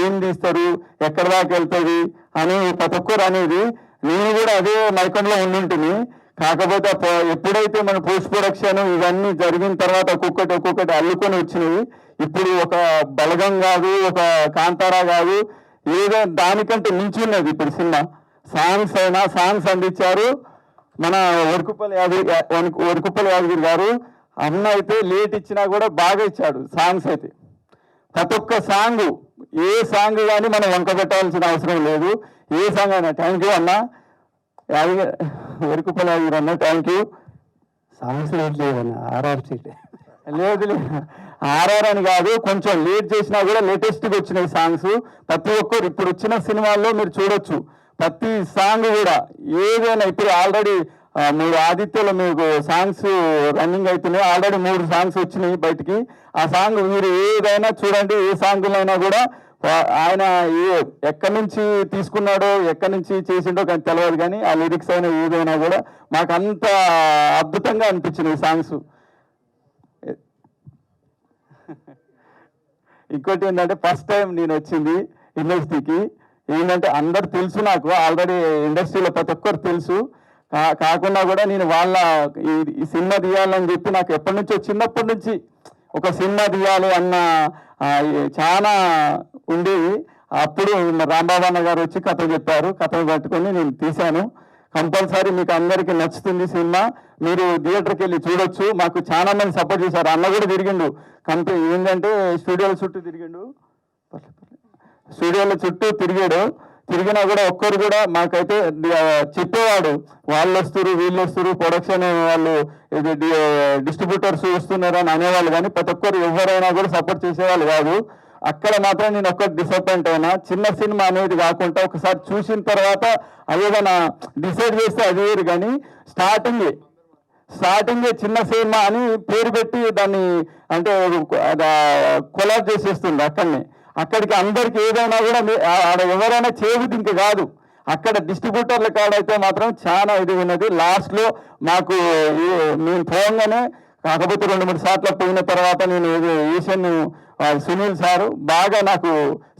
ఏం తీస్తారు, ఎక్కడ దాకా వెళ్తుంది అని ప్రతి ఒక్కరు అనేది. నేను కూడా అదే మైకంలో ఉండుంటుంది, కాకపోతే ఎప్పుడైతే మన పోస్ట్ ప్రొడక్షన్ ఇవన్నీ జరిగిన తర్వాత ఒక్కొక్కటి అల్లుకొని వచ్చినాయి. ఇప్పుడు ఒక బలగం కాదు, ఒక కాంతారా కాదు, ఏదో దానికంటే మించి ఉన్నది ఇప్పుడు సినిమా. సాంగ్స్ అందించారు మన వరకుప్పల్ యాదగిరి గారు. అన్న అయితే లేట్ ఇచ్చినా కూడా బాగా ఇచ్చాడు సాంగ్స్ అయితే. ప్రతి ఒక్క సాంగ్, ఏ సాంగ్ కానీ మనం వంక పెట్టాల్సిన అవసరం లేదు. ఏ సాంగ్ అయినా. థ్యాంక్ యూ అన్న వరకుప్పల్ యాదగిరి అన్న, థ్యాంక్ యూ. సాంగ్స్ లేదన్న, ఆర్ఆర్ సీట్ లేదు ఆర్ఆర్ అని కాదు, కొంచెం లేట్ చేసినా కూడా లేటెస్ట్గా వచ్చినాయి సాంగ్స్. ప్రతి ఒక్కరు ఇప్పుడు వచ్చిన సినిమాల్లో మీరు చూడొచ్చు, ప్రతి సాంగ్ కూడా ఏదైనా. ఇప్పుడు ఆల్రెడీ 3 ఆదిత్యలో మీకు సాంగ్స్ రన్నింగ్ అవుతున్నాయి. ఆల్రెడీ 3 సాంగ్స్ వచ్చినాయి బయటికి. ఆ సాంగ్ మీరు ఏదైనా చూడండి, ఏ సాంగ్లైనా కూడా ఆయన ఎక్కడి నుంచి తీసుకున్నాడో, ఎక్కడి నుంచి చేసిండో కానీ తెలియదు, కానీ ఆ లిరిక్స్ అయినా ఏదైనా కూడా మాకు అంత అద్భుతంగా అనిపించినాయి సాంగ్స్. ఇంకోటి ఏంటంటే, ఫస్ట్ టైం నేను వచ్చింది ఇండస్ట్రీకి. ఏంటంటే అందరు తెలుసు నాకు, ఆల్రెడీ ఇండస్ట్రీలో ప్రతి ఒక్కరు తెలుసు. కాకుండా కూడా నేను వాళ్ళ ఈ సినిమా తీయాలని చెప్పి నాకు ఎప్పటి నుంచో, చిన్నప్పటి నుంచి ఒక సినిమా తీయాలి అన్న చాలా ఉండేది. అప్పుడు రాంబాబు అన్న గారు వచ్చి కథ చెప్పారు. కథ పట్టుకొని నేను తీశాను. కంపల్సరీ మీకు అందరికీ నచ్చుతుంది సినిమా. మీరు థియేటర్కి వెళ్ళి చూడొచ్చు. మాకు చాలా మంది సపోర్ట్ చేశారు. అన్న కూడా తిరిగిండు ఏంటంటే స్టూడియోల చుట్టూ తిరిగాడు. తిరిగినా కూడా ఒక్కరు కూడా మాకైతే చెప్పేవాడు, వాళ్ళు వస్తారు, వీళ్ళు వస్తారు, ప్రొడక్షన్ వాళ్ళు డిస్ట్రిబ్యూటర్స్ వస్తున్నారు అని అనేవాళ్ళు, కానీ ప్రతి ఒక్కరు ఎవరైనా కూడా సపోర్ట్ చేసేవాళ్ళు కాదు. అక్కడ మాత్రం నేను ఒక్కటి డిసప్పాయింట్ అయినా. చిన్న సినిమా అనేది కాకుండా ఒకసారి చూసిన తర్వాత అదేదైనా డిసైడ్ చేస్తే అది వేరు, కానీ స్టార్టింగే చిన్న సినిమా అని పేరు పెట్టి దాన్ని అంటే కొలాబ్ చేసేస్తుంది. అక్కడికి అందరికి ఏదైనా కూడా ఆడ ఎవరైనా చేయబుద్ధి ఇంకా కాదు. అక్కడ డిస్ట్రిబ్యూటర్ల కాడైతే మాత్రం చాలా ఇది ఉన్నది. లాస్ట్లో మాకు మేము పోగానే, కాకపోతే 2-3 సార్లు పోయిన తర్వాత నేను ఏషియన్ సునీల్ సారు బాగా నాకు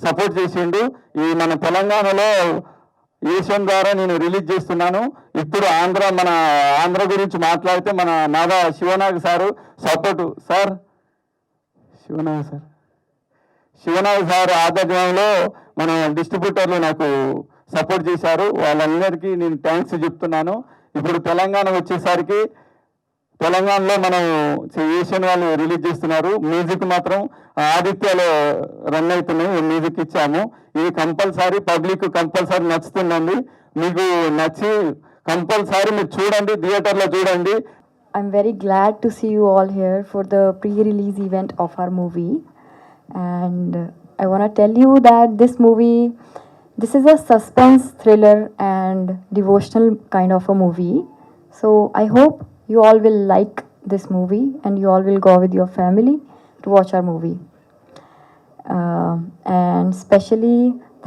సపోర్ట్ చేసిండు. ఈ మన తెలంగాణలో ఏషియన్ ద్వారా నేను రిలీజ్ చేస్తున్నాను. ఇప్పుడు మన ఆంధ్ర గురించి మాట్లాడితే మన నాదా Sivanag sir support sir, Sivanag sir ఆధ్వర్యంలో మన డిస్ట్రిబ్యూటర్లు నాకు సపోర్ట్ చేశారు. వాళ్ళందరికీ నేను థ్యాంక్స్ చెప్తున్నాను. ఇప్పుడు తెలంగాణ వచ్చేసరికి తెలంగాణలో మనం ఏషియన్ వాళ్ళు రిలీజ్ చేస్తున్నారు. మ్యూజిక్ మాత్రం ఆదిత్యలో రన్ అవుతున్నాయి. మ్యూజిక్ ఇచ్చాము. ఇది కంపల్సరీ పబ్లిక్ కంపల్సరీ నచ్చుతుందండి. మీకు నచ్చి కంపల్సరీ మీరు చూడండి, థియేటర్లో చూడండి. I'm very glad to see you all here for the pre-release event of our movie. And I want to tell you that this is a suspense thriller and devotional kind of a movie. So I hope you all will like this movie and you all will go with your family to watch our movie. And especially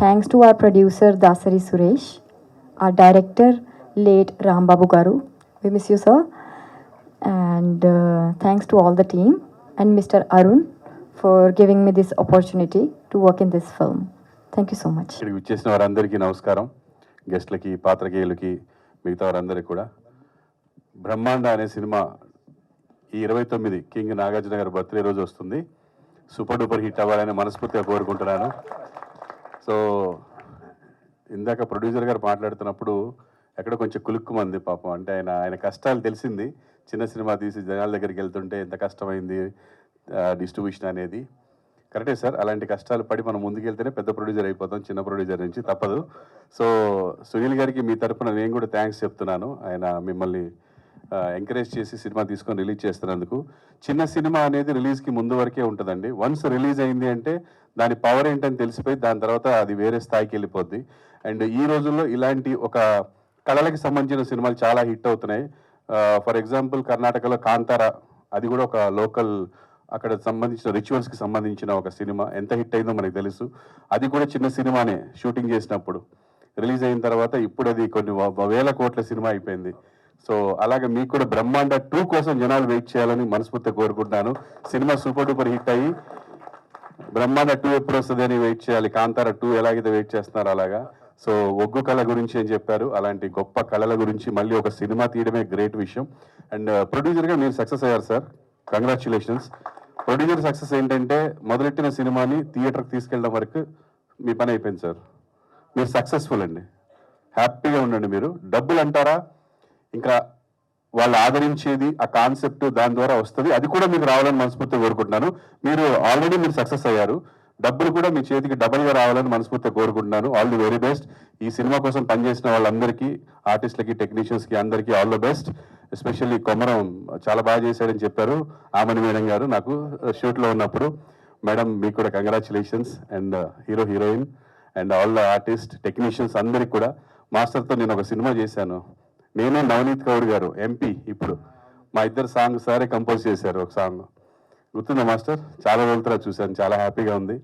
thanks to our producer Dasari Suresh, our director late Rambabu Garu. We miss you, sir. And thanks to all the team and Mr. Arun for giving me this opportunity to work in this film. Thank you so much. ఇక్కడికి వచ్చేసిన వారందరికీ నమస్కారం. గెస్ట్లకి, పాత్రికేయులకి, మిగతా వారందరికీ కూడా. బ్రహ్మాండ అనే cinema ఈ 29 king Nagarjuna గారి బర్త్డే రోజు వస్తుంది. సూపర్ డూపర్ హిట్ అవ్వాలని మనస్ఫూర్తిగా కోరుకుంటున్నాను. సో ఇందాక ప్రొడ్యూసర్ గారు మాట్లాడుతున్నప్పుడు ఎక్కడ కొంచెం కులుక్కుమంది పాపం. అంటే ఆయన కష్టాలు తెలిసింది. చిన్న సినిమా తీసి జనాల దగ్గరికి వెళ్తుంటే ఎంత కష్టమైంది డిస్ట్రిబ్యూషన్ అనేది. కరెక్టే సార్, అలాంటి కష్టాలు పడి మనం ముందుకెళ్తేనే పెద్ద ప్రొడ్యూసర్ అయిపోతాం, చిన్న ప్రొడ్యూసర్ నుంచి తప్పదు. సో సునీల్ గారికి మీ తరఫున నేను కూడా థ్యాంక్స్ చెప్తున్నాను. ఆయన మిమ్మల్ని ఎంకరేజ్ చేసి సినిమా తీసుకొని రిలీజ్ చేస్తున్నందుకు. చిన్న సినిమా అనేది రిలీజ్కి ముందు వరకే ఉంటుందండి. వన్స్ రిలీజ్ అయింది అంటే దాని పవర్ ఏంటని తెలిసిపోయి దాని తర్వాత అది వేరే స్థాయికి వెళ్ళిపోద్ది. అండ్ ఈ రోజుల్లో ఇలాంటి ఒక కళలకి సంబంధించిన సినిమాలు చాలా హిట్ అవుతున్నాయి. ఫర్ ఎగ్జాంపుల్ కర్ణాటకలో కాంతారా, అది కూడా ఒక లోకల్ అక్కడ సంబంధించిన రిచువల్స్కి సంబంధించిన ఒక సినిమా. ఎంత హిట్ అయిందో మనకు తెలుసు. అది కూడా చిన్న సినిమానే షూటింగ్ చేసినప్పుడు. రిలీజ్ అయిన తర్వాత ఇప్పుడు అది కొన్ని వేల కోట్ల సినిమా అయిపోయింది. సో అలాగే మీకు కూడా బ్రహ్మాండ 2 కోసం జనాలు వెయిట్ చేయాలని మనస్ఫూర్తిగా కోరుకుంటున్నాను. సినిమా సూపర్ డూపర్ హిట్ అయ్యి బ్రహ్మాండ 2 ఎప్పుడు వస్తుంది అని వెయిట్ చేయాలి. కాంతారా 2 ఎలాగైతే వెయిట్ చేస్తున్నారో అలాగా. సో ఒగ్గు కళ గురించి ఏం చెప్పారు, అలాంటి గొప్ప కళల గురించి మళ్ళీ ఒక సినిమా తీయడమే గ్రేట్ విషయం. అండ్ ప్రొడ్యూసర్గా మీరు సక్సెస్ అయ్యారు సార్, కంగ్రాచులేషన్స్. ప్రొడ్యూసర్ సక్సెస్ ఏంటంటే మొదలెట్టిన సినిమాని థియేటర్కి తీసుకెళ్ళడం వరకు మీ పని అయిపోయింది సార్. మీరు సక్సెస్ఫుల్ అండి, హ్యాపీగా ఉండండి. మీరు డబ్బులు అంటారా, ఇంకా వాళ్ళు ఆదరించేది ఆ కాన్సెప్ట్ దాని ద్వారా వస్తుంది, అది కూడా మీకు రావాలని మనస్ఫూర్తిగా కోరుకుంటున్నాను. మీరు ఆల్రెడీ మీరు సక్సెస్ అయ్యారు, డబ్బులు కూడా మీ చేతికి డబుల్గా రావాలని మనస్ఫూర్తిగా కోరుకుంటున్నాను. All the very best. ఈ సినిమా కోసం పనిచేసిన వాళ్ళందరికీ, ఆర్టిస్టులకి, టెక్నీషియన్స్కి అందరికీ all the best. Especially Komaram చాలా బాగా చేశాడని చెప్పారు ఆమని మేడం గారు నాకు షూట్లో ఉన్నప్పుడు. మేడం మీకు కూడా congratulations. And hero, heroine and all the artist, technicians అందరికి కూడా. మాస్టర్తో నేను ఒక సినిమా చేశాను, నేను నవనీత్ కౌర్ గారు ఎంపీ, ఇప్పుడు మా ఇద్దరు సాంగ్ సారే కంపోజ్ చేశారు. ఒక సాంగ్ గుర్తుందా మాస్టర్? చాలా రోజుల తర్వాత చూశాను, చాలా హ్యాపీగా ఉంది.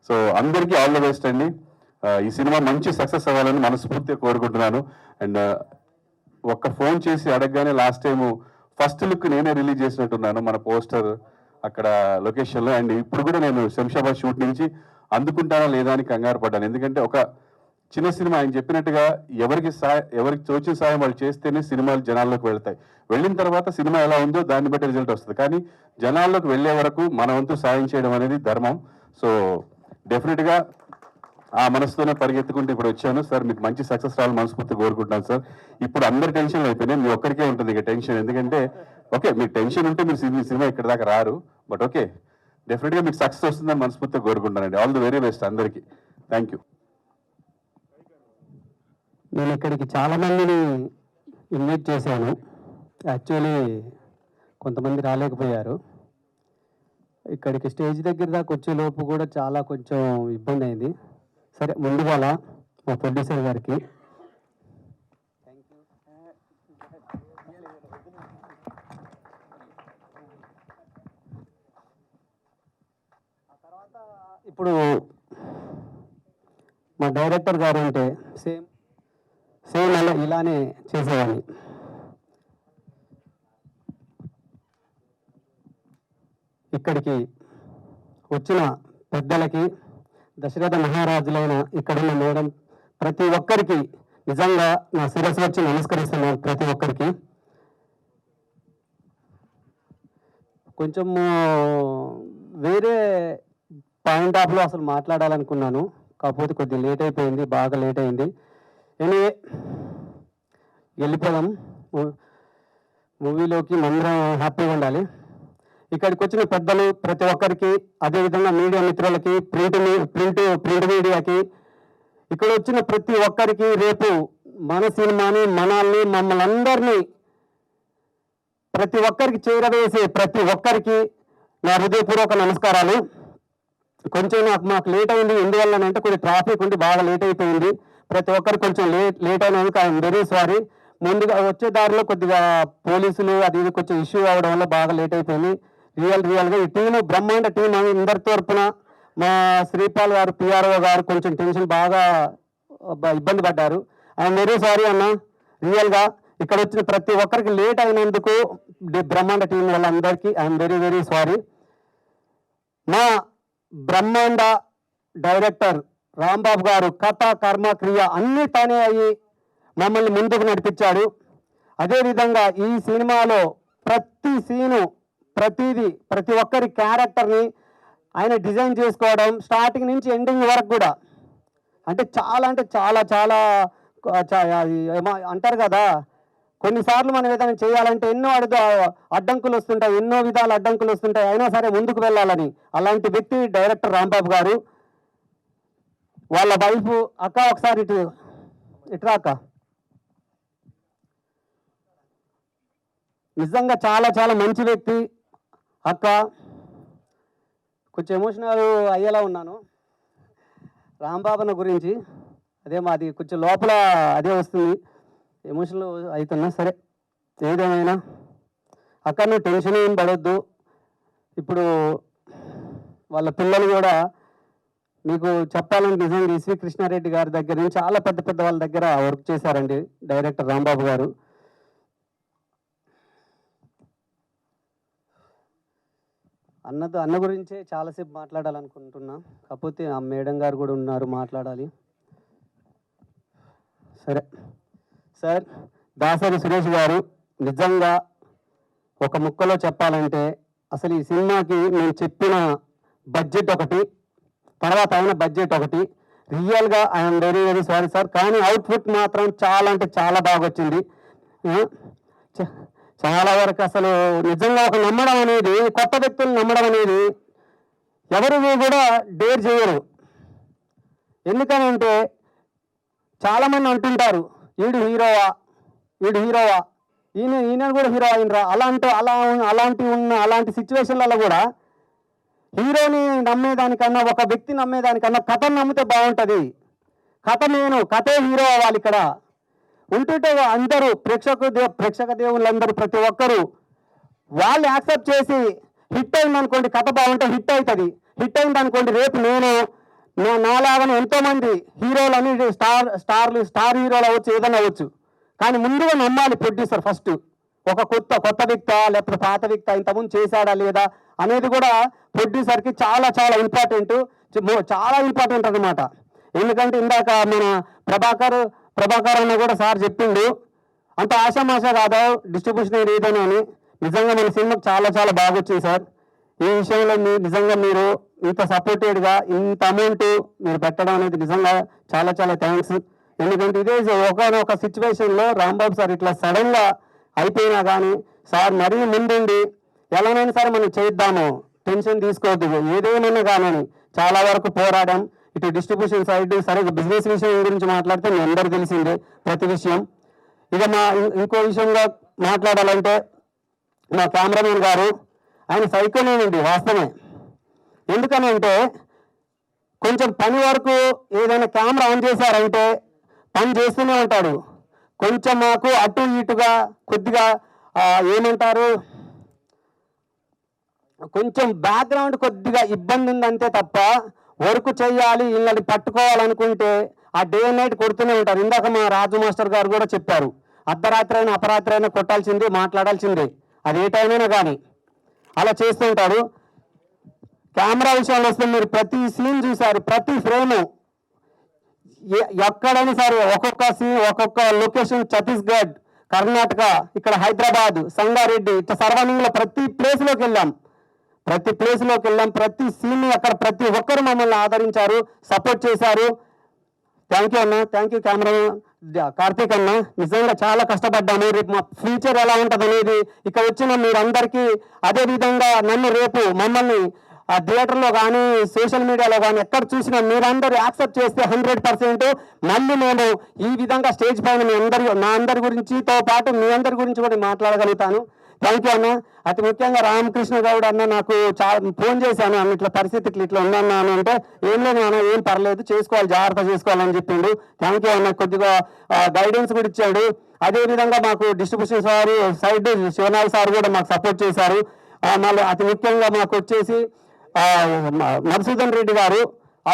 సో అందరికీ ఆల్ ద బెస్ట్ అండి. ఈ సినిమా మంచి సక్సెస్ అవ్వాలని మనస్ఫూర్తిగా కోరుకుంటున్నాను. అండ్ ఒక్క ఫోన్ చేసి అడగగానే లాస్ట్ టైం ఫస్ట్ లుక్ నేనే రిలీజ్ చేసినట్టున్నాను మన పోస్టర్ అక్కడ లొకేషన్లో. అండ్ ఇప్పుడు కూడా నేను శంషాబాద్ షూట్ నుంచి అందుకుంటానా లేదా అని కంగారు పడ్డాను. ఎందుకంటే ఒక చిన్న సినిమా, ఆయన చెప్పినట్టుగా ఎవరికి తోచిన సాయం వాళ్ళు చేస్తేనే సినిమాలు జనాల్లోకి వెళ్తాయి. వెళ్ళిన తర్వాత సినిమా ఎలా ఉందో దాన్ని బట్టి రిజల్ట్ వస్తుంది. కానీ జనాల్లోకి వెళ్ళే వరకు మన వంతు సాయం చేయడం అనేది ధర్మం. సో డెఫినెట్గా ఆ మనసుతోనే పరిగెత్తుకుంటూ ఇప్పుడు వచ్చాను సార్. మీకు మంచి సక్సెస్ రావాలని మనస్ఫూర్తిగా కోరుకుంటున్నాను సార్. ఇప్పుడు అందరి టెన్షన్లు అయిపోయినాయి, మీ ఒక్కరికే ఉంటుంది ఇక టెన్షన్. ఎందుకంటే ఓకే, మీకు టెన్షన్ ఉంటే మీరు సినిమా ఇక్కడ దాకా రారు. బట్ ఓకే, డెఫినెట్గా మీకు సక్సెస్ వస్తుందని మనస్ఫూర్తిగా కోరుకుంటానండి. ఆల్ ది వెరీ బెస్ట్ అందరికీ. Thank you. నేను ఇక్కడికి చాలామందిని ఇన్వైట్ చేశాను, యాక్చువల్లీ కొంతమంది రాలేకపోయారు. ఇక్కడికి స్టేజ్ దగ్గర దాకా వచ్చే లోపు కూడా చాలా కొంచెం ఇబ్బంది అయింది. సరే, ముందుగాల మా ప్రొడ్యూసర్ గారికి ఇప్పుడు మా డైరెక్టర్ గారు అంటే సేమ్ అలా ఇలానే చేసేవాడిని. ఇక్కడికి వచ్చిన పెద్దలకి, దశరథ మహారాజులైన ఇక్కడున్న మేడం, ప్రతి ఒక్కరికి నిజంగా నా శిరస్సు వచ్చి నమస్కరిస్తున్నాను. ప్రతి ఒక్కరికి కొంచెం వేరే పాయింట్ ఆఫ్లో అసలు మాట్లాడాలనుకున్నాను, కాకపోతే కొద్దిగా లేట్ అయిపోయింది, బాగా లేట్ అయింది. ఎనీవే వెళ్ళిపోదాం మూవీలోకి. అందరం హ్యాపీగా ఉండాలి. ఇక్కడికి వచ్చిన పెద్దలు ప్రతి ఒక్కరికి, అదేవిధంగా మీడియా మిత్రులకి, ప్రింట్ మీడియాకి, ఇక్కడ వచ్చిన ప్రతి ఒక్కరికి, రేపు మన సినిమాని, మనల్ని, మమ్మల్ని అందరినీ ప్రతి ఒక్కరికి చేరవేసే ప్రతి ఒక్కరికి నా హృదయపూర్వక నమస్కారాలు. కొంచెం మాకు లేట్ అయింది, ఎందువల్లనంటే కొద్దిగా ట్రాఫిక్ ఉండి బాగా లేట్ అయిపోయింది. ప్రతి ఒక్కరికి కొంచెం లేట్ అయినందుకు ఐఎమ్ వెరీ సారీ. ముందుగా వచ్చే దారిలో కొద్దిగా పోలీసులు అది ఇది కొంచెం ఇష్యూ అవడం వల్ల బాగా లేట్ అయిపోయింది. రియల్గా ఈ టీము, బ్రహ్మాండ టీం అందరి తరపున మా శ్రీపాల్ గారు, పిఆర్ఓ గారు కొంచెం టెన్షన్ బాగా ఇబ్బంది పడ్డారు. ఐఎమ్ వెరీ సారీ అన్న. రియల్గా ఇక్కడ వచ్చిన ప్రతి ఒక్కరికి లేట్ అయినందుకు బ్రహ్మాండ టీం వాళ్ళందరికీ ఐఎమ్ వెరీ వెరీ సారీ. మా బ్రహ్మాండ డైరెక్టర్ రాంబాబు గారు కథ, కర్మ, క్రియ అన్నీ తానే అయ్యి మమ్మల్ని ముందుకు నడిపించాడు. అదేవిధంగా ఈ సినిమాలో ప్రతి సీను, ప్రతి ఒక్కరి క్యారెక్టర్ని ఆయన డిజైన్ చేసుకోవడం, స్టార్టింగ్ నుంచి ఎండింగ్ వరకు కూడా అంటే చాలా అంటారు కదా, కొన్నిసార్లు మనం ఏదైనా చేయాలంటే ఎన్నో అడ్డంకులు వస్తుంటాయి, ఎన్నో విధాల అడ్డంకులు వస్తుంటాయి, అయినా సరే ముందుకు వెళ్ళాలని. అలాంటి వ్యక్తి డైరెక్టర్ రాంబాబు గారు. వాళ్ళ వైఫ్ అక్క, ఒకసారి ఇట్రా అక్క. నిజంగా చాలా మంచి వ్యక్తి అక్క. కొంచెం ఎమోషనల్ అయ్యేలా ఉన్నాను రాంబాబున గురించి. అదే మాది కొంచెం లోపల అదే వస్తుంది, ఎమోషనల్ అవుతున్నా. సరే, ఏదేమైనా అక్క నువ్వు టెన్షన్ ఏం పడొద్దు. ఇప్పుడు వాళ్ళ పిల్లలు కూడా మీకు చెప్పాలంటే నిజంగా ఎస్వి కృష్ణారెడ్డి గారి దగ్గర నుంచి చాలా పెద్ద వాళ్ళ దగ్గర వర్క్ చేశారండి డైరెక్టర్ రాంబాబు గారు. అన్న గురించే చాలాసేపు మాట్లాడాలనుకుంటున్నా, కాకపోతే ఆ మేడం గారు కూడా ఉన్నారు, మాట్లాడాలి. సరే సార్, దాసరి సురేష్ గారు నిజంగా ఒక ముక్కలో చెప్పాలంటే అసలు ఈ సినిమాకి నేను చెప్పిన బడ్జెట్ ఒకటి, తర్వాత అయిన బడ్జెట్ ఒకటి. రియల్గా I'm very very sorry sir, కానీ అవుట్పుట్ మాత్రం చాలా అంటే చాలా బాగా వచ్చింది. చాలా వరకు అసలు నిజంగా ఒక నమ్మడం అనేది, కొత్త వ్యక్తులు నమ్మడం అనేది ఎవరు కూడా డేర్ చేయరు. ఎందుకనంటే చాలామంది అంటుంటారు వీడు హీరోవా, ఈయన కూడా హీరో అయినరా, అలాంటి సిచ్యువేషన్లలో కూడా హీరోని నమ్మేదానికన్నా, ఒక వ్యక్తి నమ్మేదానికన్నా కథను నమ్మితే బాగుంటుంది. కథే హీరో అవ్వాలి. ఇక్కడ ఉంటుంటే అందరూ ప్రేక్షక దేవుళ్ళందరూ ప్రతి ఒక్కరూ వాళ్ళు యాక్సెప్ట్ చేసి హిట్ అయిందనుకోండి, కథ బాగుంటే హిట్ అవుతుంది. హిట్ అయిందనుకోండి, రేపు నేను నాలాగానే ఎంతోమంది హీరోలని స్టార్ హీరోలు అవ్వచ్చు, ఏదైనా అవ్వచ్చు. కానీ ముందుగా నమ్మాలి ప్రొడ్యూసర్ ఫస్ట్. ఒక కొత్త వ్యక్త లేకపోతే పాత వ్యక్త ఇంతకుముందు చేశాడా లేదా అనేది కూడా ప్రొడ్యూసర్కి చాలా చాలా ఇంపార్టెంట్ అనమాట. ఎందుకంటే ఇందాక మన ప్రభాకర్ అన్న కూడా సార్ చెప్పిండు, అంత ఆశామాష కాదా డిస్ట్రిబ్యూషన్ ఏదైనా అని. నిజంగా మన సినిమాకి చాలా చాలా బాగా వచ్చింది సార్. ఈ విషయంలో నిజంగా మీరు ఇంత సపోర్టెడ్గా ఇంత అమౌంట్ మీరు పెట్టడం అనేది నిజంగా చాలా చాలా థ్యాంక్స్. ఎందుకంటే ఇదే ఒకనొక సిచ్యువేషన్లో రాంబాబు సార్ ఇట్లా సడన్గా అయిపోయినా కానీ సార్ మరీ ముందుండి ఎలానైనా సరే మనం చేద్దాము, టెన్షన్ తీసుకోవద్దు, ఏదేమైనా కానీ చాలా వరకు పోరాడాం. ఇటు డిస్ట్రిబ్యూషన్ సైడ్ సరే, బిజినెస్ విషయం గురించి మాట్లాడితే మీ అందరూ తెలిసిందే ప్రతి విషయం. ఇక ఇంకో విషయంగా మాట్లాడాలంటే మా కెమెరామెన్ గారు, ఆయన సైకోనేనండి వాస్తవమే. ఎందుకని అంటే కొంచెం పని వరకు ఏదైనా కెమెరా ఆన్ చేశారంటే పని చేస్తూనే ఉంటాడు. కొంచెం మాకు అటు ఇటుగా కొద్దిగా ఏమంటారు, కొంచెం బ్యాక్గ్రౌండ్ కొద్దిగా ఇబ్బంది ఉందంతే తప్ప వర్క్ చేయాలి వీళ్ళని పట్టుకోవాలనుకుంటే ఆ డే అండ్ నైట్ కొడుతూనే ఉంటారు. ఇందాక మా రాజు మాస్టర్ గారు కూడా చెప్పారు, అర్ధరాత్రి అయినా అపరాత్రి అయినా కొట్టాల్సిందే, మాట్లాడాల్సిందే, అది ఏ టైం అయినా కానీ అలా చేస్తూ ఉంటాడు. కెమెరా విషయాలు వస్తే మీరు ప్రతి సీన్ చూసారు, ప్రతి ఫ్రేము ఎక్కడైనా సరే ఒక్కొక్క సీన్ ఒక్కొక్క లొకేషన్, ఛత్తీస్గఢ్, కర్ణాటక, ఇక్కడ హైదరాబాద్, సంగారెడ్డి, ఇట్లా సర్వనింగ్లో ప్రతి ప్లేస్లోకి వెళ్ళాం. ప్రతి సీన్ని అక్కడ ప్రతి ఒక్కరు మమ్మల్ని ఆదరించారు, సపోర్ట్ చేశారు. థ్యాంక్ యూ అన్న, థ్యాంక్ యూ కెమెరా కార్తీక్ అన్న. నిజంగా చాలా కష్టపడ్డాము. రేపు మా ఫ్యూచర్ ఎలా ఉంటుంది అనేది ఇక్కడ వచ్చిన మీరందరికీ, అదేవిధంగా నన్ను రేపు మమ్మల్ని ఆ థియేటర్లో కానీ సోషల్ మీడియాలో కానీ ఎక్కడ చూసినా మీరందరూ యాక్సెప్ట్ చేస్తే 100% మళ్ళీ నేను ఈ విధంగా స్టేజ్ పైన నా అందరి గురించితో పాటు మీ అందరి గురించి కూడా మాట్లాడగలుగుతాను. థ్యాంక్ యూ అన్న. అతి ముఖ్యంగా రామకృష్ణ గౌడ్ అన్న నాకు ఫోన్ చేశాను, అన్న ఇట్లా పరిస్థితి ఇట్లా ఉందన్నా అని అంటే, ఏం లేదు అన్న, ఏం పర్లేదు, చేసుకోవాలి, జాగ్రత్త చేసుకోవాలని చెప్పిండు. థ్యాంక్ యూ అన్న. కొద్దిగా గైడెన్స్ కూడా ఇచ్చాడు. అదేవిధంగా మాకు distribution sir side Shivanath sir కూడా మాకు సపోర్ట్ చేశారు. మళ్ళీ అతి ముఖ్యంగా మాకు వచ్చేసి మధుసూదన్ రెడ్డి గారు, ఆ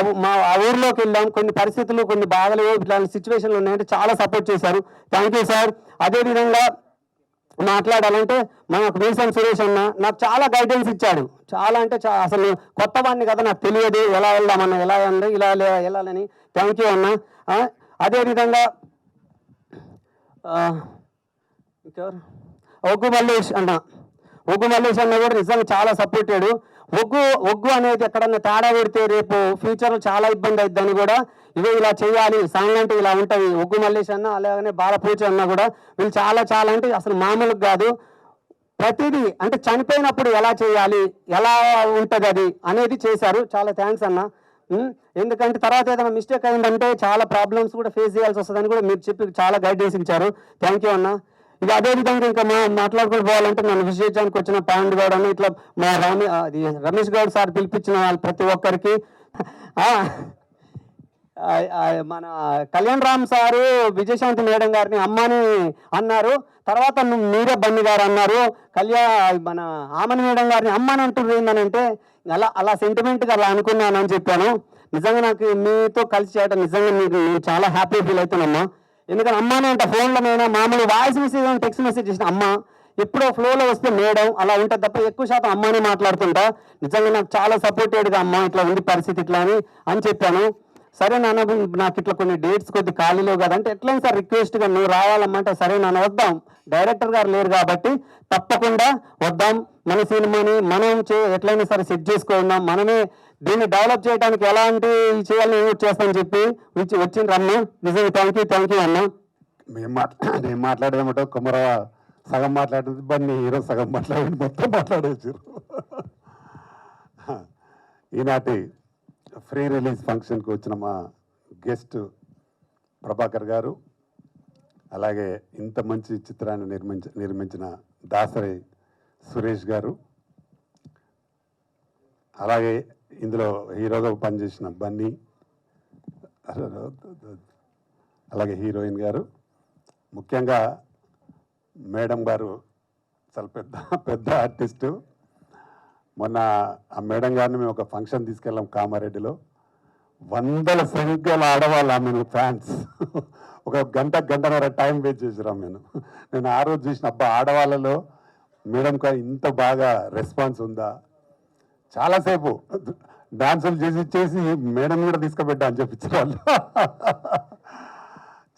ఊర్లోకి వెళ్ళాం, కొన్ని పరిస్థితులు కొన్ని బాధలు ఇట్లాంటి సిచ్యువేషన్లు ఉన్నాయంటే చాలా సపోర్ట్ చేశారు. Thank you sir. అదేవిధంగా మాట్లాడాలంటే మనకు మేసన్ సురేష్ అన్న నాకు చాలా గైడెన్స్ ఇచ్చాడు. చాలా అంటే అసలు కొత్త వాడిని కదా, నాకు తెలియదు ఎలా వెళ్దామన్న, ఎలా అండి ఇలా వెళ్ళాలని. థ్యాంక్ యూ అన్న. అదేవిధంగా ఇంకెవరు, ఒగ్గు మల్లేష్ అన్న కూడా నిజంగా చాలా సపోర్టెడ్. ఒగ్గు అనేది ఎక్కడన్నా తేడా పెడితే రేపు ఫ్యూచర్లో చాలా ఇబ్బంది అవుతుందని కూడా, ఇదే ఇలా చేయాలి, సాంగ్ అంటే ఇలా ఉంటుంది. ఒగ్గు మల్లేష్ అన్న అలాగనే బాలపూజ అన్న కూడా వీళ్ళు చాలా చాలా అంటే అసలు మామూలుగా కాదు. ప్రతిదీ అంటే చనిపోయినప్పుడు ఎలా చేయాలి, ఎలా ఉంటుంది అది అనేది చేశారు. చాలా థ్యాంక్స్ అన్న. ఎందుకంటే తర్వాత ఏదైనా మిస్టేక్ అయిందంటే చాలా ప్రాబ్లమ్స్ కూడా ఫేస్ చేయాల్సి వస్తుందని కూడా మీరు చెప్పి చాలా గైడెన్స్ ఇచ్చారు. థ్యాంక్ యూ అన్న. ఇక అదేవిధంగా ఇంకా మాట్లాడుకుని పోవాలంటే నన్ను విశేషానికి వచ్చిన పాండు గౌడ్ అని ఇట్లా మా రమేష్ గౌడ్ సార్ పిలిపించిన వాళ్ళు ప్రతి ఒక్కరికి, మన కళ్యాణ్ రామ్ సారు విజయశాంతి మేడం గారిని అమ్మని అన్నారు. తర్వాత మీరే బన్ని గారు అన్నారు. మన ఆమని మేడం గారిని అమ్మని అంటున్నారు. ఏంటనంటే అలా సెంటిమెంట్గా అలా అనుకున్నానని చెప్పాను. నిజంగా నాకు మీతో కలిసి చేయడం నిజంగా నేను చాలా హ్యాపీ ఫీల్ అవుతున్నామ్మా. ఎందుకంటే అమ్మానే అంట ఫోన్లో నేను మామూలు వాయిస్ మెసేజ్ టెక్స్ట్ మెసేజ్ చేసిన అమ్మ, ఎప్పుడో ఫ్లోలో వస్తే మేడం అలా ఉంటుంది తప్ప ఎక్కువ శాతం అమ్మానే మాట్లాడుతుంటా. నిజంగా నాకు చాలా సపోర్టెడ్గా అమ్మ ఇట్లా ఉంది పరిస్థితి ఇట్లా అని చెప్పాను. సరే నాన్న నాకు ఇట్లా కొన్ని డేట్స్ కొద్ది ఖాళీలో కదా అంటే ఎట్లయినా సార్ రిక్వెస్ట్గా నువ్వు రావాలమ్మంటే సరే నాన్న వద్దాం, డైరెక్టర్ గారు లేరు కాబట్టి తప్పకుండా వద్దాం, మన సినిమాని మనం ఎట్లయినా సరే సెట్ చేసుకుందాం, మనమే దీన్ని డెవలప్ చేయడానికి ఎలాంటి చేయాలని చేస్తామని చెప్పి వచ్చిండ్రు అన్న. నిజంగా థ్యాంక్ యూ అన్న. నేను మాట్లాడేదన్నమాట కుమరవ సగం మాట్లాడేది బన్నీ హీరో సగం మాట్లాడేది మొత్తం మాట్లాడేసారు. ఈనాటి ఫ్రీ రిలీజ్ ఫంక్షన్కి వచ్చిన మా గెస్ట్ ప్రభాకర్ గారు, అలాగే ఇంత మంచి చిత్రాన్ని నిర్మించిన దాసరి సురేష్ గారు, అలాగే ఇందులో హీరోగా పనిచేసిన బన్నీ, అలాగే హీరోయిన్ గారు, ముఖ్యంగా మేడం గారు చాలా పెద్ద ఆర్టిస్టు. మొన్న ఆ మేడం గారిని మేము ఒక ఫంక్షన్ తీసుకెళ్ళాం కామారెడ్డిలో. వందల సంఖ్యలో ఆడవాళ్ళు ఆమెను ఫ్యాన్స్. ఒక గంటన్నర టైం వేస్ట్ చేసిరాం నేను ఆ రోజు చూసిన అబ్బా ఆడవాళ్ళలో మేడంకి ఇంత బాగా రెస్పాన్స్ ఉందా. చాలాసేపు డాన్సులు చేసి మేడం కూడా తీసుకుపెట్టా అని చెప్పించారు వాళ్ళు.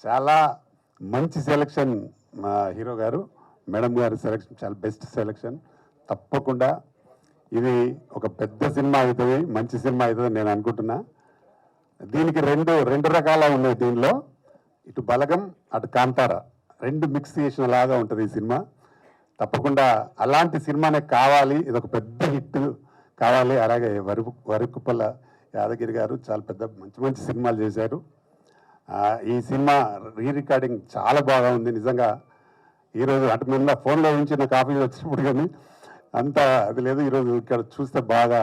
చాలా మంచి సెలెక్షన్ మా హీరో గారు, మేడం గారి సెలెక్షన్ చాలా బెస్ట్ సెలెక్షన్. తప్పకుండా ఇది ఒక పెద్ద సినిమా అవుతుంది, మంచి సినిమా అవుతుంది నేను అనుకుంటున్నా. దీనికి రెండు రకాల ఉన్నాయి దీనిలో, ఇటు బలగం అటు కాంతార రెండు మిక్స్ చేసిన లాగా ఉంటుంది ఈ సినిమా. తప్పకుండా అలాంటి సినిమానే కావాలి, ఇది ఒక పెద్ద హిట్ కావాలి. అలాగే వరకుప్పల యాదగిరి గారు చాలా మంచి సినిమాలు చేశారు. ఈ సినిమా రికార్డింగ్ చాలా బాగా ఉంది నిజంగా. ఈరోజు అటు మీద ఫోన్లో నుంచి నాకు ఆఫీస్ వచ్చినప్పుడు కానీ అంత అది లేదు, ఈరోజు ఇక్కడ చూస్తే బాగా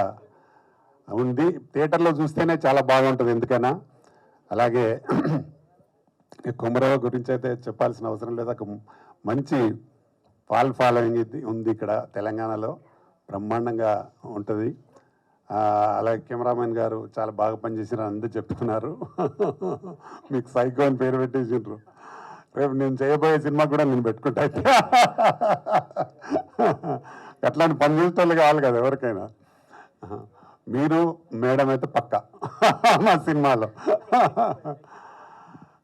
ఉంది. థియేటర్లో చూస్తేనే చాలా బాగుంటుంది ఎందుకైనా. అలాగే కుమరవ గురించి అయితే చెప్పాల్సిన అవసరం లేదు, ఒక మంచి ఫాలోయింగ్ ఉంది ఇక్కడ తెలంగాణలో, బ్రహ్మాండంగా ఉంటుంది. అలాగే కెమెరామెన్ గారు చాలా బాగా పనిచేసిన అందరూ చెప్తున్నారు. మీకు సైకో అని పేరు పెట్టేసిండ్రు. రేపు నేను చేయబోయే సినిమా కూడా నేను పెట్టుకుంటా. అట్లాంటి పని చేసేటోళ్ళు కావాలి కదా ఎవరికైనా. మీరు మేడం అయితే పక్క మా సినిమాలో.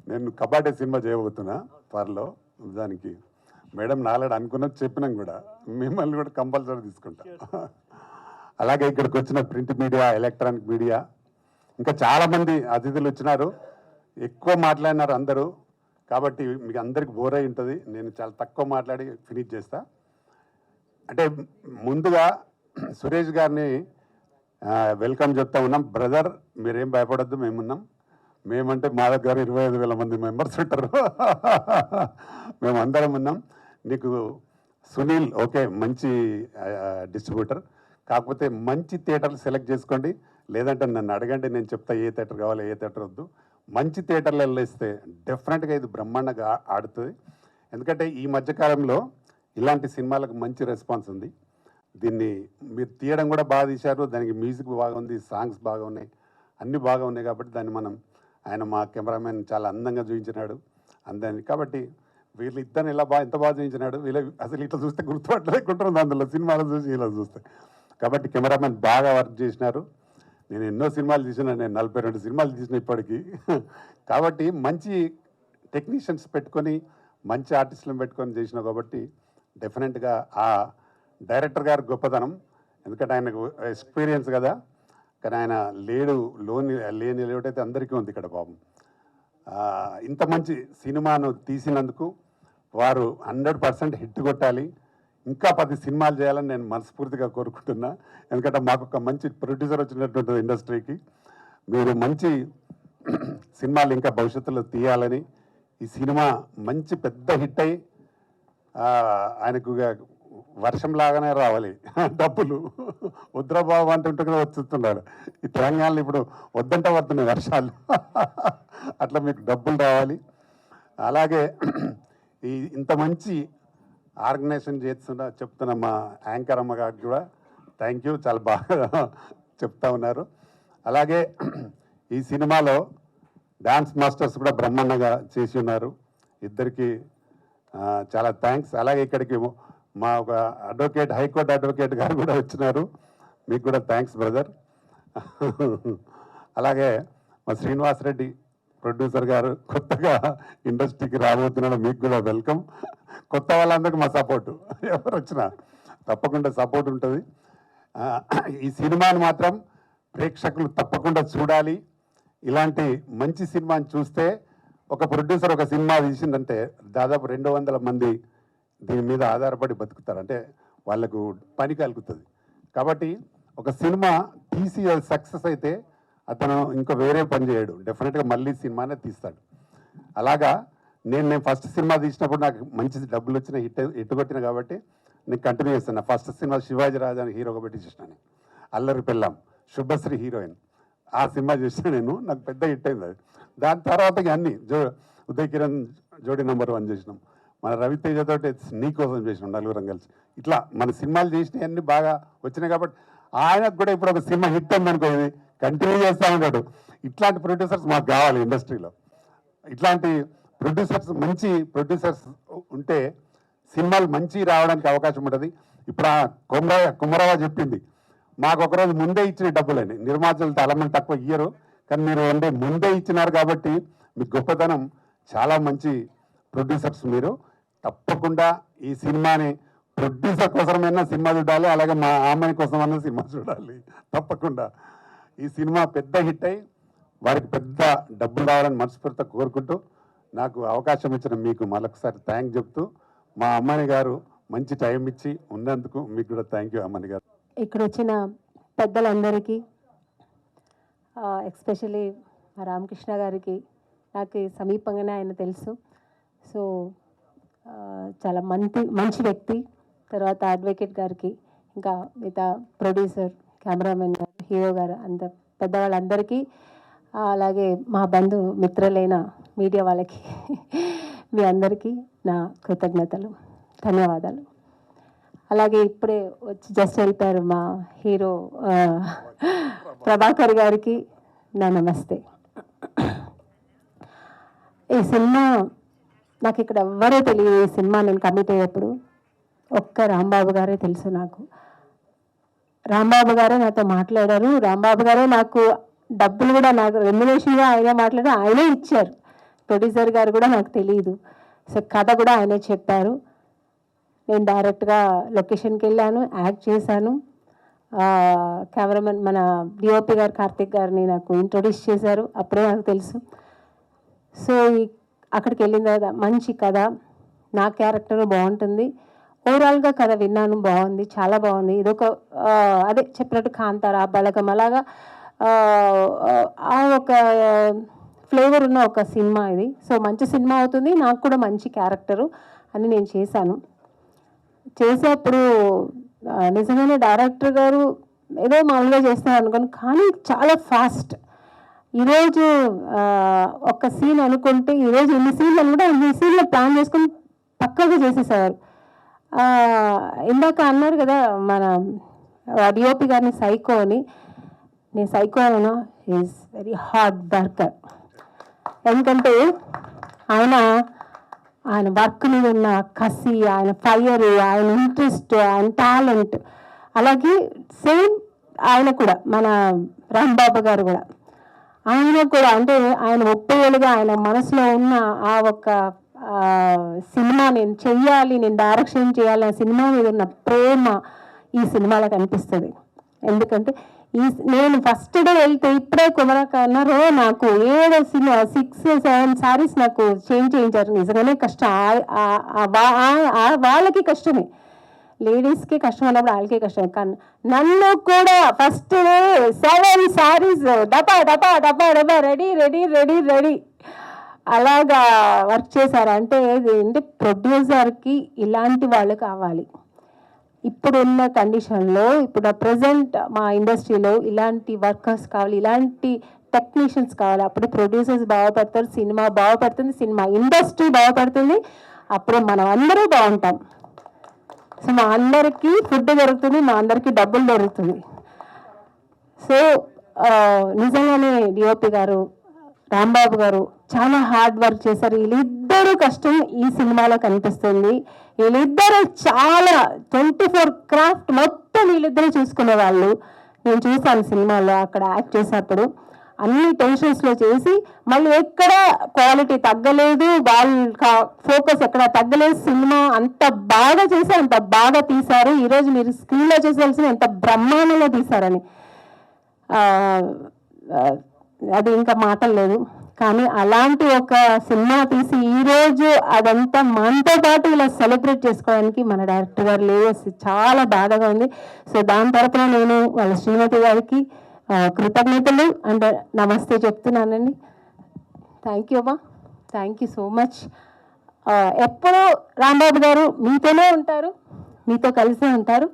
నేను కబాటే సినిమా చేయబోతున్నా త్వరలో. దానికి మేడం నాలాడు అనుకున్నది చెప్పినాం కూడా, మిమ్మల్ని కూడా కంపల్సరీ తీసుకుంటా. అలాగే ఇక్కడికి వచ్చిన ప్రింట్ మీడియా, ఎలక్ట్రానిక్ మీడియా, ఇంకా చాలామంది అతిథులు వచ్చినారు. ఎక్కువ మాట్లాడినారు అందరూ, కాబట్టి మీకు అందరికి బోర్ అయి ఉంటుంది. నేను చాలా తక్కువ మాట్లాడి ఫినిష్ చేస్తా. అంటే ముందుగా సురేష్ గారిని వెల్కమ్ చెప్తా ఉన్నాం. బ్రదర్ మీరేం భయపడద్దు, మేమున్నాం. మేమంటే మా దగ్గర 25,000 మంది మెంబర్స్ ఉంటారు. మేమందరం ఉన్నాం. నీకు సునీల్ ఓకే మంచి డిస్ట్రిబ్యూటర్, కాకపోతే మంచి థియేటర్లు సెలెక్ట్ చేసుకోండి, లేదంటే నన్ను అడగండి, నేను చెప్తా ఏ థియేటర్ కావాలి ఏ థియేటర్ వద్దు. మంచి థియేటర్లు వెళ్ళేస్తే డెఫినెట్గా ఇది బ్రహ్మాండంగా ఆడుతుంది. ఎందుకంటే ఈ మధ్యకాలంలో ఇలాంటి సినిమాలకు మంచి రెస్పాన్స్ ఉంది. దీన్ని మీరు తీయడం కూడా బాగా తీశారు, దానికి మ్యూజిక్ బాగుంది, సాంగ్స్ బాగా ఉన్నాయి, అన్నీ బాగా ఉన్నాయి. కాబట్టి దాన్ని ఆయన మా కెమెరామెన్ చాలా అందంగా చూపించినాడు అందాన్ని. కాబట్టి వీళ్ళు ఇద్దరిని ఎంత బాగా చూపించినాడు. అసలు ఇట్లా చూస్తే గుర్తుపట్టలేకుంటుంది అందులో సినిమాలో చూసి ఇలా చూస్తే. కాబట్టి కెమెరామెన్ బాగా వర్క్ చేసినారు. నేను ఎన్నో సినిమాలు తీసిన, నేను 42 సినిమాలు తీసిన ఇప్పటికీ. కాబట్టి మంచి టెక్నీషియన్స్ పెట్టుకొని మంచి ఆర్టిస్టులను పెట్టుకొని చేసిన కాబట్టి డెఫినెట్గా ఆ డైరెక్టర్ గారి గొప్పతనం. ఎందుకంటే ఆయనకు ఎక్స్పీరియన్స్ కదా, కానీ ఆయన లేని లేటైతే అందరికీ ఉంది ఇక్కడ పాపం. ఇంత మంచి సినిమాను తీసినందుకు వారు 100% హిట్ కొట్టాలి, ఇంకా 10 సినిమాలు చేయాలని నేను మనస్ఫూర్తిగా కోరుకుంటున్నా. ఎందుకంటే మాకు ఒక మంచి ప్రొడ్యూసర్ వచ్చినటువంటి ఇండస్ట్రీకి మీరు మంచి సినిమాలు ఇంకా భవిష్యత్తులో తీయాలని, ఈ సినిమా మంచి పెద్ద హిట్ అయ్యి ఆయనకు వర్షంలాగానే రావాలి డబ్బులు. వద్రబాబు అంటుంటే కూడా వచ్చేస్తున్నాడు. ఈ తెలంగాణలో ఇప్పుడు వద్దంటే వస్తున్నాయి వర్షాలు. అట్లా మీకు డబ్బులు రావాలి. అలాగే ఇంత మంచి ఆర్గనైజేషన్ చెప్తున్న మా యాంకర్ అమ్మ గారికి కూడా థ్యాంక్ యూ, చాలా బాగా చెప్తా ఉన్నారు. అలాగే ఈ సినిమాలో డాన్స్ మాస్టర్స్ కూడా బ్రహ్మాండంగా చేసి ఉన్నారు, ఇద్దరికి చాలా థ్యాంక్స్. అలాగే ఇక్కడికి మా ఒక అడ్వకేట్, హైకోర్టు అడ్వకేట్ గారు కూడా వచ్చినారు, మీకు కూడా థ్యాంక్స్ బ్రదర్. అలాగే మా శ్రీనివాస్ రెడ్డి ప్రొడ్యూసర్ గారు కొత్తగా ఇండస్ట్రీకి రాబోతున్నాడు, మీకు కూడా వెల్కమ్. కొత్త వాళ్ళందరికీ మా సపోర్టు, ఎవరు వచ్చినా తప్పకుండా సపోర్ట్ ఉంటుంది. ఈ సినిమాని మాత్రం ప్రేక్షకులు తప్పకుండా చూడాలి. ఇలాంటి మంచి సినిమాని చూస్తే ఒక ప్రొడ్యూసర్ ఒక సినిమా తీసిందంటే దాదాపు 200 మంది దీని మీద ఆధారపడి బతుకుతారు, అంటే వాళ్ళకు పని కలుగుతుంది. కాబట్టి ఒక సినిమా తీసి సక్సెస్ అయితే అతను ఇంకా వేరే పని చేయడు, డెఫినెట్గా మళ్ళీ సినిమానే తీస్తాడు. అలాగా నేను ఫస్ట్ సినిమా తీసినప్పుడు నాకు మంచి డబ్బులు వచ్చిన హిట్ కొట్టిన కాబట్టి నేను కంటిన్యూ చేస్తాను. ఫస్ట్ సినిమా శివాజీ రాజా అని హీరోగా పెట్టి చేసిన, అల్లరి పెళ్ళాం, శుభశ్రీ హీరోయిన్, ఆ సినిమా చేసిన నేను, నాకు పెద్ద హిట్ అయింది అది. దాని తర్వాత అన్ని ఉదయ్ కిరణ్ జోడీ నెంబర్ 1 చేసినాం, మన రవితేజతో నీకోసం చేసినాం, నలుగురం కలిసి. ఇట్లా మన సినిమాలు చేసినవి అన్నీ బాగా వచ్చినాయి కాబట్టి ఆయనకు కూడా ఇప్పుడు ఒక సినిమా హిట్ ఉందనుకో, ఇది కంటిన్యూ చేస్తూ ఉంటాడు. ఇట్లాంటి ప్రొడ్యూసర్స్ మాకు కావాలి ఇండస్ట్రీలో. ఇట్లాంటి ప్రొడ్యూసర్స్, మంచి ప్రొడ్యూసర్స్ ఉంటే సినిమాలు మంచి రావడానికి అవకాశం ఉంటుంది. ఇప్పుడు ఆ కుమరవ చెప్పింది, మాకు ఒకరోజు ముందే ఇచ్చిన డబ్బులని, నిర్మాతలు చాలా తక్కువ ఇయ్యరు, కానీ మీరు అంటే ముందే ఇచ్చినారు కాబట్టి మీ గొప్పతనం. చాలా మంచి ప్రొడ్యూసర్స్ మీరు. తప్పకుండా ఈ సినిమాని ప్రొడ్యూసర్ కోసమైనా సినిమా చూడాలి, అలాగే మా అమ్మాయి కోసమైనా సినిమా చూడాలి. తప్పకుండా ఈ సినిమా పెద్ద హిట్ అయ్యి వారికి పెద్ద డబ్బులు రావాలని మనస్ఫూర్తిగా కోరుకుంటూ, నాకు అవకాశం ఇచ్చిన మీకు మరొకసారి థ్యాంక్ చెప్తూ, మా అమ్మాయి గారు మంచి టైం ఇచ్చి ఉన్నందుకు మీకు కూడా థ్యాంక్ యూ అమ్మాయి గారు. ఇక్కడ వచ్చిన పెద్దలందరికీ, ఎస్పెషలీ రామకృష్ణ గారికి, నాకు సమీపంగానే ఆయన తెలుసు. సో చాలా మంచి వ్యక్తి. తర్వాత అడ్వకేట్ గారికి, ఇంకా మిగతా ప్రొడ్యూసర్, కెమెరామెన్ గారు, హీరో గారు, అందరు పెద్దవాళ్ళందరికీ, అలాగే మా బంధు మిత్రులైన మీడియా వాళ్ళకి మీ అందరికీ నా కృతజ్ఞతలు, ధన్యవాదాలు. అలాగే ఇప్పుడే వచ్చి జస్ట్ వెళ్ళిపోయారు మా హీరో ప్రభాకర్ గారికి నా నమస్తే. ఈ సినిమా నాకు ఇక్కడ ఎవ్వరూ తెలియదు. ఈ సినిమా నేను కమిట్ అయ్యేప్పుడు ఒక్క రాంబాబు గారే తెలుసు నాకు. రాంబాబు గారే నాతో మాట్లాడారు, రాంబాబు గారే నాకు డబ్బులు కూడా, నాకు రెమ్యునేషన్గా ఆయనే మాట్లాడారు, ఆయనే ఇచ్చారు. ప్రొడ్యూసర్ గారు కూడా నాకు తెలియదు. సో కథ కూడా ఆయనే చెప్పారు. నేను డైరెక్ట్గా లొకేషన్కి వెళ్ళాను, యాక్ట్ చేశాను. కెమెరామెన్ మన డిఓపి గారు కార్తిక్ గారిని నాకు ఇంట్రొడ్యూస్ చేశారు, అప్పుడే నాకు తెలుసు. సో అక్కడికి వెళ్ళిన తర్వాత మంచి కథ, నా క్యారెక్టర్ బాగుంటుంది. ఓవరాల్గా కథ విన్నాను, బాగుంది, చాలా బాగుంది. ఇదొక అదే చెప్పినట్టు కాంతారా, బలగం, అలాగా ఆ ఒక ఫ్లేవర్ ఉన్న ఒక సినిమా ఇది. సో మంచి సినిమా అవుతుంది, నాకు కూడా మంచి క్యారెక్టరు అని నేను చేసేప్పుడు నిజంగానే డైరెక్టర్ గారు ఏదో మామూలుగా చేస్తున్నారు అనుకోను, కానీ చాలా ఫాస్ట్. ఈరోజు ఒక సీన్ అనుకుంటే ఈరోజు ఎన్ని సీన్లు అని కూడా అన్ని సీన్లు ప్లాన్ చేసుకుని పక్కగా చేసేసారు. ఇందాక అన్నారు కదా మన డిఓపి గారిని సైకో అని. నేను psycho Anu, is very hard worker. ఎందుకంటే ఆయన వర్క్ మీద ఉన్న కసి, ఆయన ఫైర్, ఆయన ఇంట్రెస్ట్, ఆయన టాలెంట్, అలాగే సేమ్ ఆయన కూడా మన రాంబాబు గారు కూడా, ఆయన కూడా అంటే ఆయన 30 ఏళ్ళుగా ఆయన మనసులో ఉన్న ఆ ఒక సినిమా నేను చెయ్యాలి, నేను డైరెక్షన్ చేయాలి, ఆ సినిమా మీద ఉన్న ప్రేమ ఈ సినిమాలో కనిపిస్తుంది. ఎందుకంటే నేను ఫస్ట్ డే వెళ్తే ఇప్పుడే కుమరకన్నారు, నాకు 6-7 సారీస్ నాకు చేంజ్ చేయించారు. నిజంగానే కష్టం, వాళ్ళకి కష్టమే, లేడీస్కి కష్టం అన్నప్పుడు వాళ్ళకి కష్టమే. కానీ నన్ను కూడా ఫస్ట్ డే 7 సారీస్ డబ్బా డబ్బా డబ్బా డబ్బా రెడీ రెడీ రెడీ రెడీ అలాగా వర్క్ చేశారు. అంటే ఏంటి, ప్రొడ్యూసర్కి ఇలాంటి వాళ్ళు కావాలి. ఇప్పుడున్న కండిషన్లో, ఇప్పుడు ప్రజెంట్ మా ఇండస్ట్రీలో ఇలాంటి వర్కర్స్ కావాలి, ఇలాంటి టెక్నీషియన్స్ కావాలి. అప్పుడు ప్రొడ్యూసర్స్ బాగుపడతారు, సినిమా బాగుపడుతుంది, సినిమా ఇండస్ట్రీ బాగుపడుతుంది, అప్పుడు మనం అందరూ బాగుంటాం. సో మా అందరికీ ఫుడ్ దొరుకుతుంది, మా అందరికీ డబ్బులు దొరుకుతుంది. సో నిజంగానే డిఓపి గారు, రాంబాబు గారు చాలా హార్డ్ వర్క్ చేశారు. వీళ్ళిద్దరూ కష్టం ఈ సినిమాలో కనిపిస్తుంది. వీళ్ళిద్దరూ చాలా 24 క్రాఫ్ట్ మొత్తం వీళ్ళిద్దరూ చూసుకునే వాళ్ళు. నేను చూశాను సినిమాలో అక్కడ యాక్ట్ చేసేటప్పుడు. అన్ని టెన్షన్స్లో చేసి మళ్ళీ ఎక్కడ క్వాలిటీ తగ్గలేదు, వాళ్ళ ఫోకస్ ఎక్కడ తగ్గలేదు. సినిమా అంత బాగా చేసి అంత బాగా తీశారు. ఈరోజు మీరు స్క్రీన్లో చూసాల్సిన ఎంత బ్రహ్మాండంగా తీశారని అది ఇంకా మాటలు లేదు. కానీ అలాంటి ఒక సినిమా తీసి ఈరోజు అదంతా మనతో పాటు ఇలా సెలబ్రేట్ చేసుకోవడానికి మన డైరెక్టర్ గారు లేదు, చాలా బాధగా ఉంది. సో దాని తరపున నేను వాళ్ళ శ్రీమతి గారికి కృతజ్ఞతలు అండ్ నమస్తే చెప్తున్నానండి. థ్యాంక్ యూ అమ్మా, థ్యాంక్ యూ సో మచ్. ఎప్పుడూ రాంబాబు గారు మీతోనే ఉంటారు, మీతో కలిసే ఉంటారు.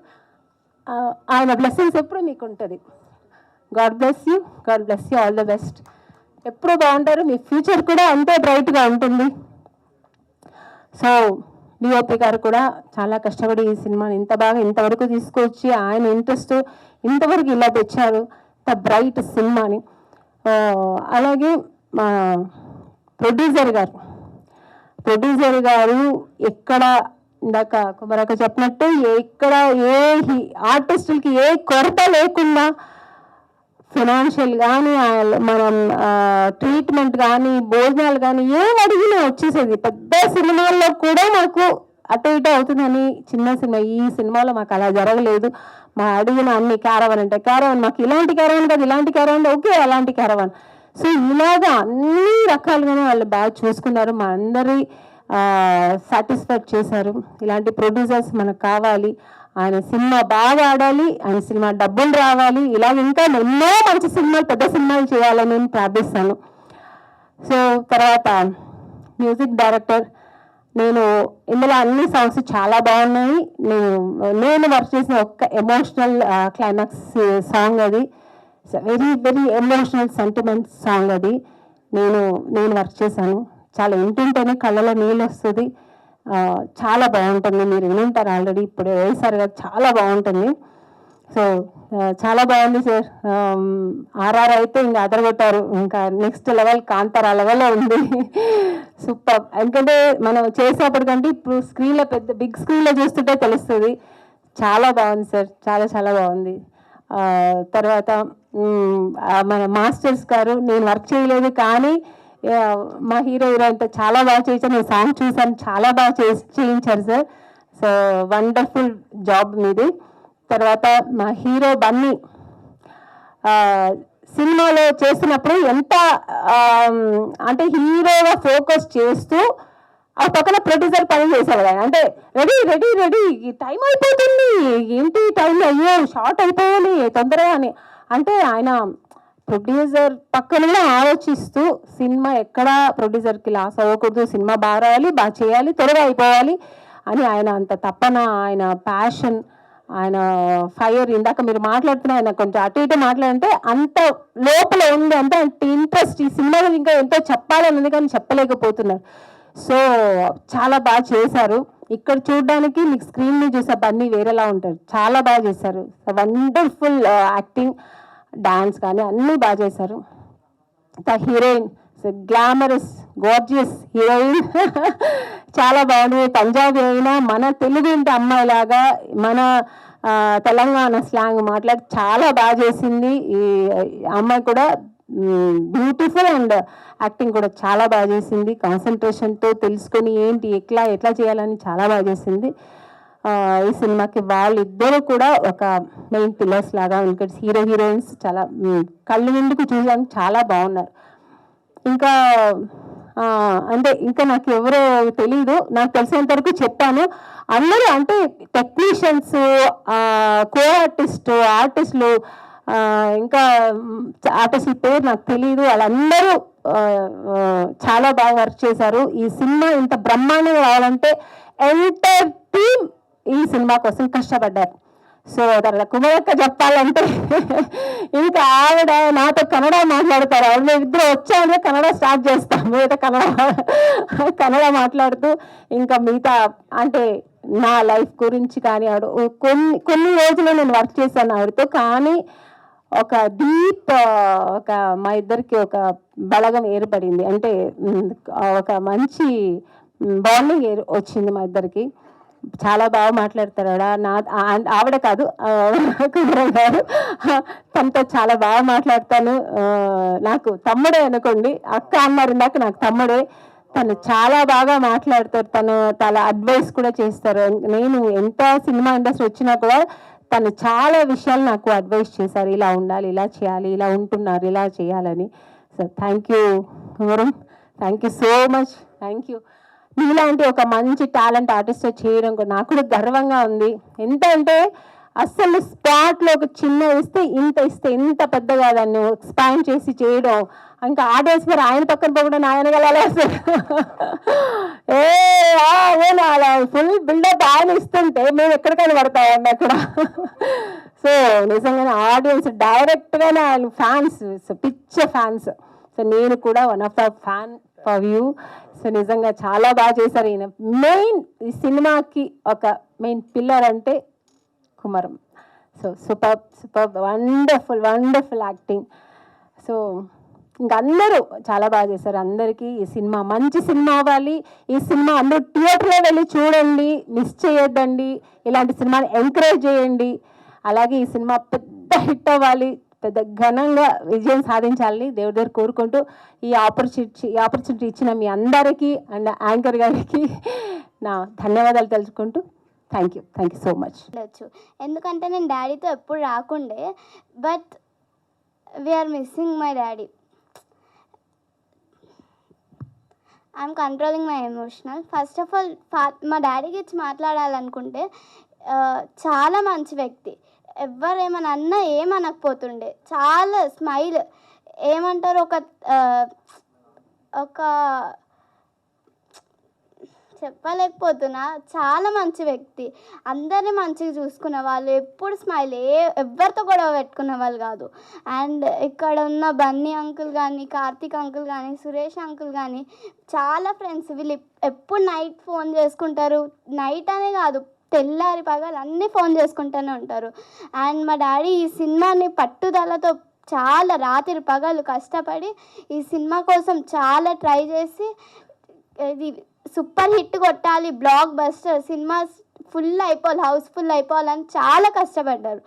ఆయన బ్లెస్సింగ్స్ ఎప్పుడు మీకు ఉంటుంది. God bless you, God bless you, all the best. ఎప్పుడూ బాగుంటారు, మీ ఫ్యూచర్ కూడా అంతే బ్రైట్గా ఉంటుంది. సో డిఓపి గారు కూడా చాలా కష్టపడి ఈ సినిమాని ఇంత బాగా ఇంతవరకు తీసుకొచ్చి ఆయన ఇంట్రెస్ట్ ఇంతవరకు ఇలా తెచ్చారు, ఇంత బ్రైట్ సినిమాని. అలాగే మా ప్రొడ్యూసర్ గారు ఎక్కడ ఇందాక కుమరక చెప్పినట్టు ఎక్కడ ఏ ఆర్టిస్టులకి ఏ కొరత లేకుండా ఫినాన్షియల్ కానీ మనం ట్రీట్మెంట్ కానీ భోజనాలు కానీ ఏం అడిగినా వచ్చేసేది. పెద్ద సినిమాల్లో కూడా మాకు అటు ఇటు అవుతుందని చిన్న సినిమా, ఈ సినిమాలో మాకు అలా జరగలేదు. మా అడిగిన అన్ని క్యారవన్ అంటే క్యారవన్, మాకు ఇలాంటి క్యారవన్ కాదు, ఇలాంటి క్యారవన్ ఓకే, అలాంటి క్యారవన్. సో ఇలాగా అన్ని రకాలుగానే వాళ్ళు బాగా చూసుకున్నారు, మా అందరి సాటిస్ఫైడ్ చేశారు. ఇలాంటి ప్రొడ్యూసర్స్ మనకు కావాలి. ఆయన సినిమా బాగా ఆడాలి, ఆయన సినిమా డబ్బులు రావాలి, ఇలాగ ఇంకా ఎన్నో మంచి సినిమాలు పెద్ద సినిమాలు చేయాలని నేను ప్రార్థిస్తాను. సో తర్వాత మ్యూజిక్ డైరెక్టర్, నేను ఇందులో అన్ని సాంగ్స్ చాలా బాగున్నాయి. నేను వర్క్ చేసిన ఒక్క ఎమోషనల్ క్లైమాక్స్ సాంగ్ అది, very very emotional sentiment song అది నేను వర్క్ చేశాను. చాలా వింటుంటేనే కళ్ళలో నీళ్ళు వస్తుంది, చాలా బాగుంటుంది. మీరు వినుంటారు ఆల్రెడీ, ఇప్పుడు వేసారు కదా, చాలా బాగుంటుంది. సో చాలా బాగుంది సార్. ఆర్ఆర్ అయితే ఇంకా అదరగొట్టారు, ఇంకా నెక్స్ట్ లెవెల్ కాంతారా లెవెల్లో ఉంది. సూపర్. ఎందుకంటే మనం చేసేప్పటికంటే ఇప్పుడు స్క్రీన్లో పెద్ద బిగ్ స్క్రీన్లో చూస్తుంటే తెలుస్తుంది. చాలా బాగుంది సార్, చాలా చాలా బాగుంది. తర్వాత మన మాస్టర్స్ గారు, నేను వర్క్ చేయలేదు కానీ మా హీరో హీరోయిన్తో చాలా బాగా చేయించారు. నేను సాంగ్ చూసాను, చాలా బాగా చేయించారు సార్. సో వండర్ఫుల్ జాబ్ మీది. తర్వాత మా హీరో బన్నీ సినిమాలో చేస్తున్నప్పుడు ఎంత అంటే హీరోగా ఫోకస్ చేస్తూ ఆ పక్కన ప్రొడ్యూసర్ పని చేశాడు ఆయన. అంటే రెడీ రెడీ రెడీ, టైం అయిపోతుంది, ఏంటి టైం, అయ్యో షార్ట్ అయిపోవాలి తొందరగా అని. అంటే ఆయన ప్రొడ్యూసర్ పక్కన కూడా ఆలోచిస్తూ సినిమా ఎక్కడ ప్రొడ్యూసర్కి లాస్ అవ్వకూడదు, సినిమా బాగా రావాలి, బాగా చేయాలి, త్వరగా అయిపోవాలి అని ఆయన అంత తపన, ఆయన ప్యాషన్, ఆయన ఫైర్. ఇందాక మీరు మాట్లాడుతున్నా ఆయన కొంచెం అటు ఇటు మాట్లాడంటే అంత లోపల ఉంది, అంత ఇంట్రెస్ట్ ఈ సినిమా ఇంకా ఎంతో చెప్పాలని ఉంది కానీ చెప్పలేకపోతున్నారు. సో చాలా బాగా చేశారు. ఇక్కడ చూడడానికి మీకు స్క్రీన్ మీద చూసే బన్నీ వేరేలా ఉంటారు, చాలా బాగా చేశారు. వండర్ఫుల్ యాక్టింగ్, డాన్స్ కానీ అన్నీ బాగా చేశారు. హీరోయిన్ గ్లామరస్ గార్జియస్ హీరోయిన్, చాలా బాగుంది. పంజాబీ అయినా మన తెలుగు ఇంటి అమ్మాయిలాగా మన తెలంగాణ స్లాంగ్ మాట్లాడి చాలా బాగా చేసింది ఈ అమ్మాయి కూడా. బ్యూటిఫుల్ అండ్ యాక్టింగ్ కూడా చాలా బాగా చేసింది. కాన్సన్ట్రేషన్తో తెలుసుకొని ఏంటి ఎట్లా చేయాలని చాలా బాగా చేసింది. ఈ సినిమాకి వాళ్ళిద్దరూ కూడా ఒక మెయిన్ పిల్లర్స్ లాగా, ఇంకా హీరో హీరోయిన్స్ చాలా కళ్ళు నిండుకు చూసాను, చాలా బాగున్నారు. ఇంకా అంటే ఇంకా నాకు ఎవరో తెలీదు, నాకు తెలిసినంత వరకు చెప్పాను. అందరూ అంటే టెక్నీషియన్స్, కో ఆర్టిస్టులు, ఇంకా ఆర్టిస్టుల పేరు నాకు తెలియదు, వాళ్ళందరూ చాలా బాగా వర్క్ చేశారు. ఈ సినిమా ఇంత బ్రహ్మాండంగా రావాలంటే ఎంటైర్ టీమ్ ఈ సినిమా కోసం కష్టపడ్డారు. సో తర్వాత కుమరక్క చెప్పాలంటే ఇంకా ఆవిడ నాతో కన్నడ మాట్లాడతారు. ఆవిడ ఇద్దరు వచ్చామంటే కన్నడ స్టార్ట్ చేస్తాం, మిగతా కన్నడ మాట్లాడుతూ ఇంకా మిగతా అంటే నా లైఫ్ గురించి కానీ ఆవిడ కొన్ని రోజులు నేను వర్క్ చేశాను ఆవిడతో. కానీ ఒక ఒక మా ఇద్దరికి ఒక బలగం ఏర్పడింది, అంటే ఒక మంచి బాండింగ్ వచ్చింది మా ఇద్దరికి. చాలా బాగా మాట్లాడతారు ఆవిడ కాదు కుమరం గారు, తనతో చాలా బాగా మాట్లాడతాను. నాకు తమ్ముడే అనుకోండి, అక్క అన్నారు ఇందాక, నాకు తమ్ముడే. తను చాలా బాగా మాట్లాడతారు, తన అడ్వైస్ కూడా చేస్తారు. నేను ఎంత సినిమా ఇండస్ట్రీ వచ్చినా కూడా తను చాలా విషయాలు నాకు అడ్వైస్ చేశారు, ఇలా ఉండాలి, ఇలా చేయాలి, ఇలా ఉంటున్నారు, ఇలా చేయాలని. So thank you Komaram, thank you so much, thank you. మీలాంటి ఒక మంచి టాలెంట్ ఆర్టిస్ట్ చేయడం కూడా నాకు కూడా గర్వంగా ఉంది. ఎంత అంటే అస్సలు స్పాట్లో ఒక చిన్న ఇస్తే ఇంత పెద్దగా దాన్ని ఎక్స్పాండ్ చేసి చేయడం, ఇంకా ఆడియన్స్ మరి ఆయన పక్కన పోకుండా ఆయన కలాలేస్తారు. అలా ఫుల్ బిల్డప్ ఆయన ఇస్తుంటే మేము ఎక్కడికైనా పడతామండి అక్కడ. సో నిజంగానే ఆడియన్స్ డైరెక్ట్గానే ఆయన ఫ్యాన్స్, పిచ్చ ఫ్యాన్స్. సో నేను కూడా one of the fan for you. So నిజంగా చాలా బాగా చేశారు. ఈయన మెయిన్ ఈ సినిమాకి ఒక మెయిన్ పిల్లర్ అంటే Komaram. So super wonderful acting. So ఇంకా అందరూ చాలా బాగా చేశారు. అందరికీ ఈ సినిమా మంచి సినిమా అవ్వాలి. ఈ సినిమా అందరూ థియేటర్లో వెళ్ళి చూడండి, మిస్ చేయొద్దండి. ఇలాంటి సినిమాని ఎంకరేజ్ చేయండి. అలాగే ఈ సినిమా పెద్ద హిట్ అవ్వాలి, పెద్ద ఘనంగా విజయం సాధించాలని దేవుడి దగ్గర కోరుకుంటూ ఈ ఆపర్చునిటీ ఇచ్చిన మీ అందరికీ అండ్ యాంకర్ గారికి నా ధన్యవాదాలు తెలుసుకుంటూ థ్యాంక్ యూ సో మచ్. ఎందుకంటే నేను డాడీతో ఎప్పుడు రాకుండే, but we're missing my daddy. I'm controlling my emotional. First of all మా డాడీకి ఇచ్చి మాట్లాడాలనుకుంటే చాలా మంచి వ్యక్తి, ఎవరేమన్నా అన్నా ఏమనకపోతుండే, చాలా స్మైల్, ఏమంటారు ఒక చెప్పలేకపోతున్నా, చాలా మంచి వ్యక్తి. అందరినీ మంచిగా చూసుకునే వాళ్ళు, ఎప్పుడు స్మైల్, ఎవరితో గొడవ పెట్టుకునే వాళ్ళు కాదు. అండ్ ఇక్కడ ఉన్న బన్నీ అంకుల్ కానీ, కార్తీక్ అంకుల్ కానీ, సురేష్ అంకుల్ కానీ చాలా ఫ్రెండ్స్. వీళ్ళు ఎప్పుడు నైట్ ఫోన్ చేసుకుంటారు, నైట్ అనే కాదు తెల్లారి పగలు అన్నీ ఫోన్ చేసుకుంటూనే ఉంటారు. అండ్ మా డాడీ ఈ సినిమాని పట్టుదలతో చాలా రాత్రి పగలు కష్టపడి ఈ సినిమా కోసం చాలా ట్రై చేసి ఇది సూపర్ హిట్ కొట్టాలి, బ్లాక్ బస్టర్ సినిమా హౌస్ఫుల్ అయిపోవాలని చాలా కష్టపడ్డారు.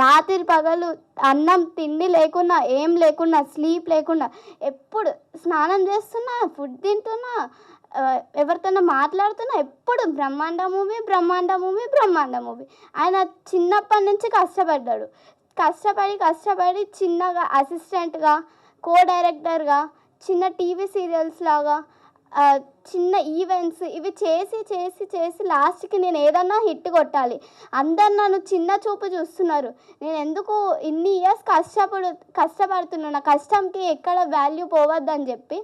రాత్రి పగలు అన్నం తిండి లేకున్నా, ఏం లేకున్నా, స్లీప్ లేకుండా, ఎప్పుడు స్నానం చేస్తున్నా, ఫుడ్ తింటున్నా, ఎవరితోనో మాట్లాడుతున్నా, ఎప్పుడు బ్రహ్మాండ మూవీ. ఆయన చిన్నప్పటి నుంచి కష్టపడ్డాడు. కష్టపడి చిన్నగా అసిస్టెంట్గా, కో డైరెక్టర్గా, చిన్న టీవీ సీరియల్స్ లాగా, చిన్న ఈవెంట్స్ ఇవి చేసి లాస్ట్కి నేను ఏదన్నా హిట్ కొట్టాలి, అందరు నన్ను చిన్న చూపు చూస్తున్నారు, నేను ఎందుకు ఇన్ని ఇయర్స్ కష్టపడుతున్నాను, నా కష్టంకి ఎక్కడ వాల్యూ పోవద్దని చెప్పి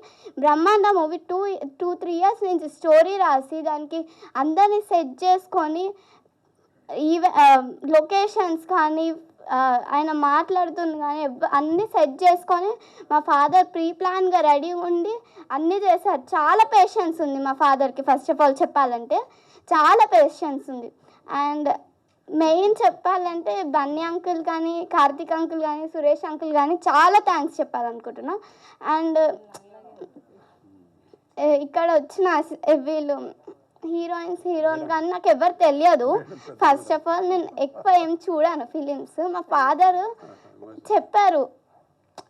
బ్రహ్మాండ మూవీ 2-3 ఇయర్స్ నుంచి స్టోరీ రాసి దానికి అందరినీ సెట్ చేసుకొని లొకేషన్స్ కానీ ఆయన మాట్లాడుతుంది కానీ అన్నీ సెట్ చేసుకొని మా ఫాదర్ ప్రీ ప్లాన్గా రెడీ ఉండి అన్నీ చేశారు. చాలా పేషెన్స్ ఉంది మా ఫాదర్కి. ఫస్ట్ ఆఫ్ ఆల్ చెప్పాలంటే చాలా పేషెన్స్ ఉంది. అండ్ మెయిన్ చెప్పాలంటే బన్నీ అంకుల్ కానీ, కార్తీక్ అంకుల్ కానీ, సురేష్ అంకుల్ కానీ చాలా థ్యాంక్స్ చెప్పాలనుకుంటున్నా. అండ్ ఇక్కడ వచ్చిన వీళ్ళు హీరోయిన్ కానీ నాకు ఎవరు తెలియదు. ఫస్ట్ ఆఫ్ ఆల్ నేను ఎక్కువ ఏం చూడాను ఫిలిమ్స్. మా ఫాదర్ చెప్పారు,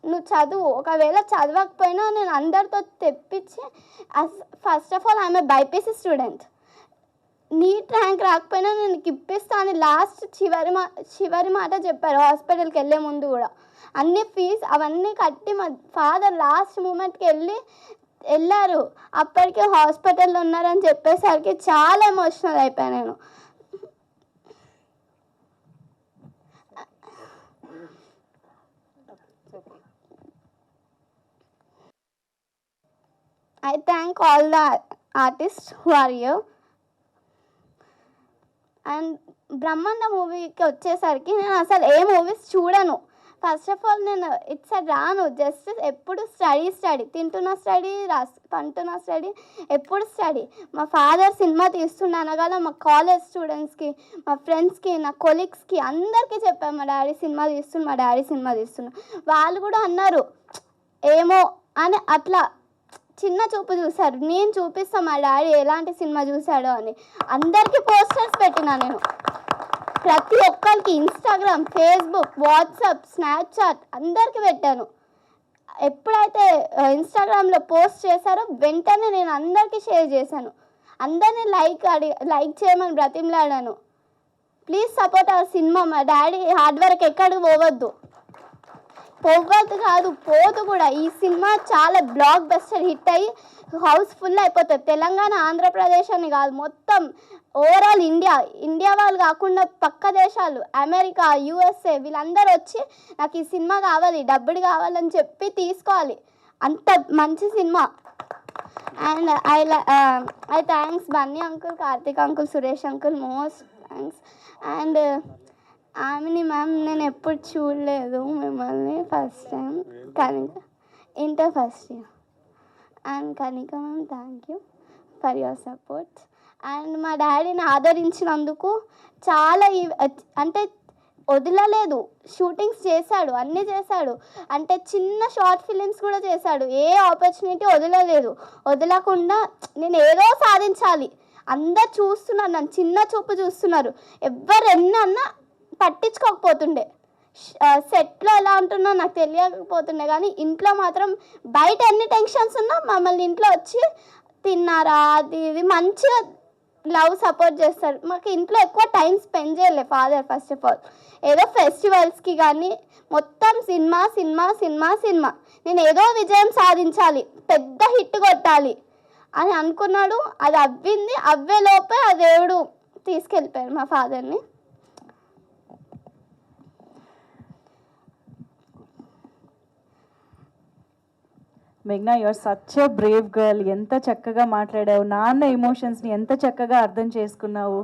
నువ్వు చదువు, ఒకవేళ చదవకపోయినా నేను అందరితో తెప్పించి, first of all I'm a BiPC student, NEET rank రాకపోయినా నేను ఇప్పిస్తాను లాస్ట్ చివరి మాట చెప్పారు. హాస్పిటల్కి వెళ్ళే ముందు కూడా అన్ని ఫీజు అవన్నీ కట్టి మా ఫాదర్ లాస్ట్ మూమెంట్కి వెళ్ళారు. అప్పటికే హాస్పిటల్లో ఉన్నారని చెప్పేసరికి చాలా ఎమోషనల్ అయిపోయాను నేను. I thank all the artists who are here. And బ్రహ్మాండ మూవీకి వచ్చేసరికి నేను అసలు ఏ మూవీస్ చూడను. ఫస్ట్ ఆఫ్ ఆల్ నేను ఇట్స్ రాను, జస్ట్ ఎప్పుడు స్టడీ, తింటున్న స్టడీ, పంటున్న స్టడీ, ఎప్పుడు స్టడీ. మా ఫాదర్ సినిమా తీస్తుండను కదా మా కాలేజ్ స్టూడెంట్స్కి, మా ఫ్రెండ్స్కి, నా కొలీగ్స్కి అందరికీ చెప్పాను మా డాడీ సినిమా తీస్తున్నా. వాళ్ళు కూడా అన్నారు ఏమో అని, అట్లా చిన్న చూపు చూశారు. నేను చూపిస్తాను మా డాడీ ఎలాంటి సినిమా చూశాడో అని. అందరికీ పోస్టర్స్ పెట్టినా నేను, ప్రతి ఒక్కరికి ఇన్స్టాగ్రామ్, ఫేస్బుక్, వాట్సాప్, స్నాప్చాట్ అందరికీ పెట్టాను. ఎప్పుడైతే ఇన్స్టాగ్రామ్లో పోస్ట్ చేశారో వెంటనే నేను అందరికీ షేర్ చేశాను. అందరినీ లైక్ చేయమని బ్రతిమలాడాను. Please support our cinema. మా డాడీ హార్డ్ వర్క్ ఎక్కడికి పోవద్దు కాదు, పోదు కూడా. ఈ సినిమా చాలా బ్లాక్ బస్టర్ హిట్ అయ్యి హౌస్ఫుల్ అయిపోతుంది. తెలంగాణ, ఆంధ్రప్రదేశ్ అని కాదు, మొత్తం ఓవరాల్ ఇండియా వాళ్ళు కాకుండా పక్క దేశాలు, అమెరికా, యూఎస్ఏ వీళ్ళందరూ వచ్చి నాకు ఈ సినిమా కావాలి, డబ్బులు కావాలని చెప్పి తీసుకోవాలి. అంత మంచి cinema. And I thanks Bunny uncle, Karthik uncle, Suresh uncle, most thanks. And ఆమెని మ్యామ్ నేను ఎప్పుడు చూడలేదు మిమ్మల్ని, first time inter first year. And Kanika ma'am thank you for your support. And మా డాడీని ఆదరించినందుకు చాలా అంటే వదలలేదు, షూటింగ్స్ చేశాడు, అన్నీ చేశాడు. అంటే చిన్న షార్ట్ ఫిలిమ్స్ కూడా చేశాడు. ఏ ఆపర్చునిటీ వదలకుండా నేను ఏదో సాధించాలి. అందరు చూస్తున్నారు, నన్ను చిన్న చూపు చూస్తున్నారు. ఎవరు ఎన్నన్నా పట్టించుకోకపోతుండే. సెట్లో ఎలా ఉంటున్నా నాకు తెలియకపోతుండే, కానీ ఇంట్లో మాత్రం బయట ఎన్ని టెన్షన్స్ ఉన్నా మమ్మల్ని ఇంట్లో వచ్చి తిన్నారా అది ఇది మంచిగా లవ్ సపోర్ట్ చేస్తారు. మాకు ఇంట్లో ఎక్కువ టైం స్పెండ్ చేయలే ఫాదర్. ఫస్ట్ ఆఫ్ ఆల్ ఏదో ఫెస్టివల్స్కి కానీ మొత్తం సినిమా సినిమా సినిమా సినిమా. నేను ఏదో విజయం సాధించాలి, పెద్ద హిట్ కొట్టాలి అని అనుకున్నాడు. అది అవ్వింది. అవ్వేలోపే ఆ దేవుడు తీసుకెళ్ళిపోయారు మా ఫాదర్ని. మేఘ్నా, your such a brave girl. ఎంత చక్కగా మాట్లాడావు, నాన్న ఎమోషన్స్ని ఎంత చక్కగా అర్థం చేసుకున్నావు.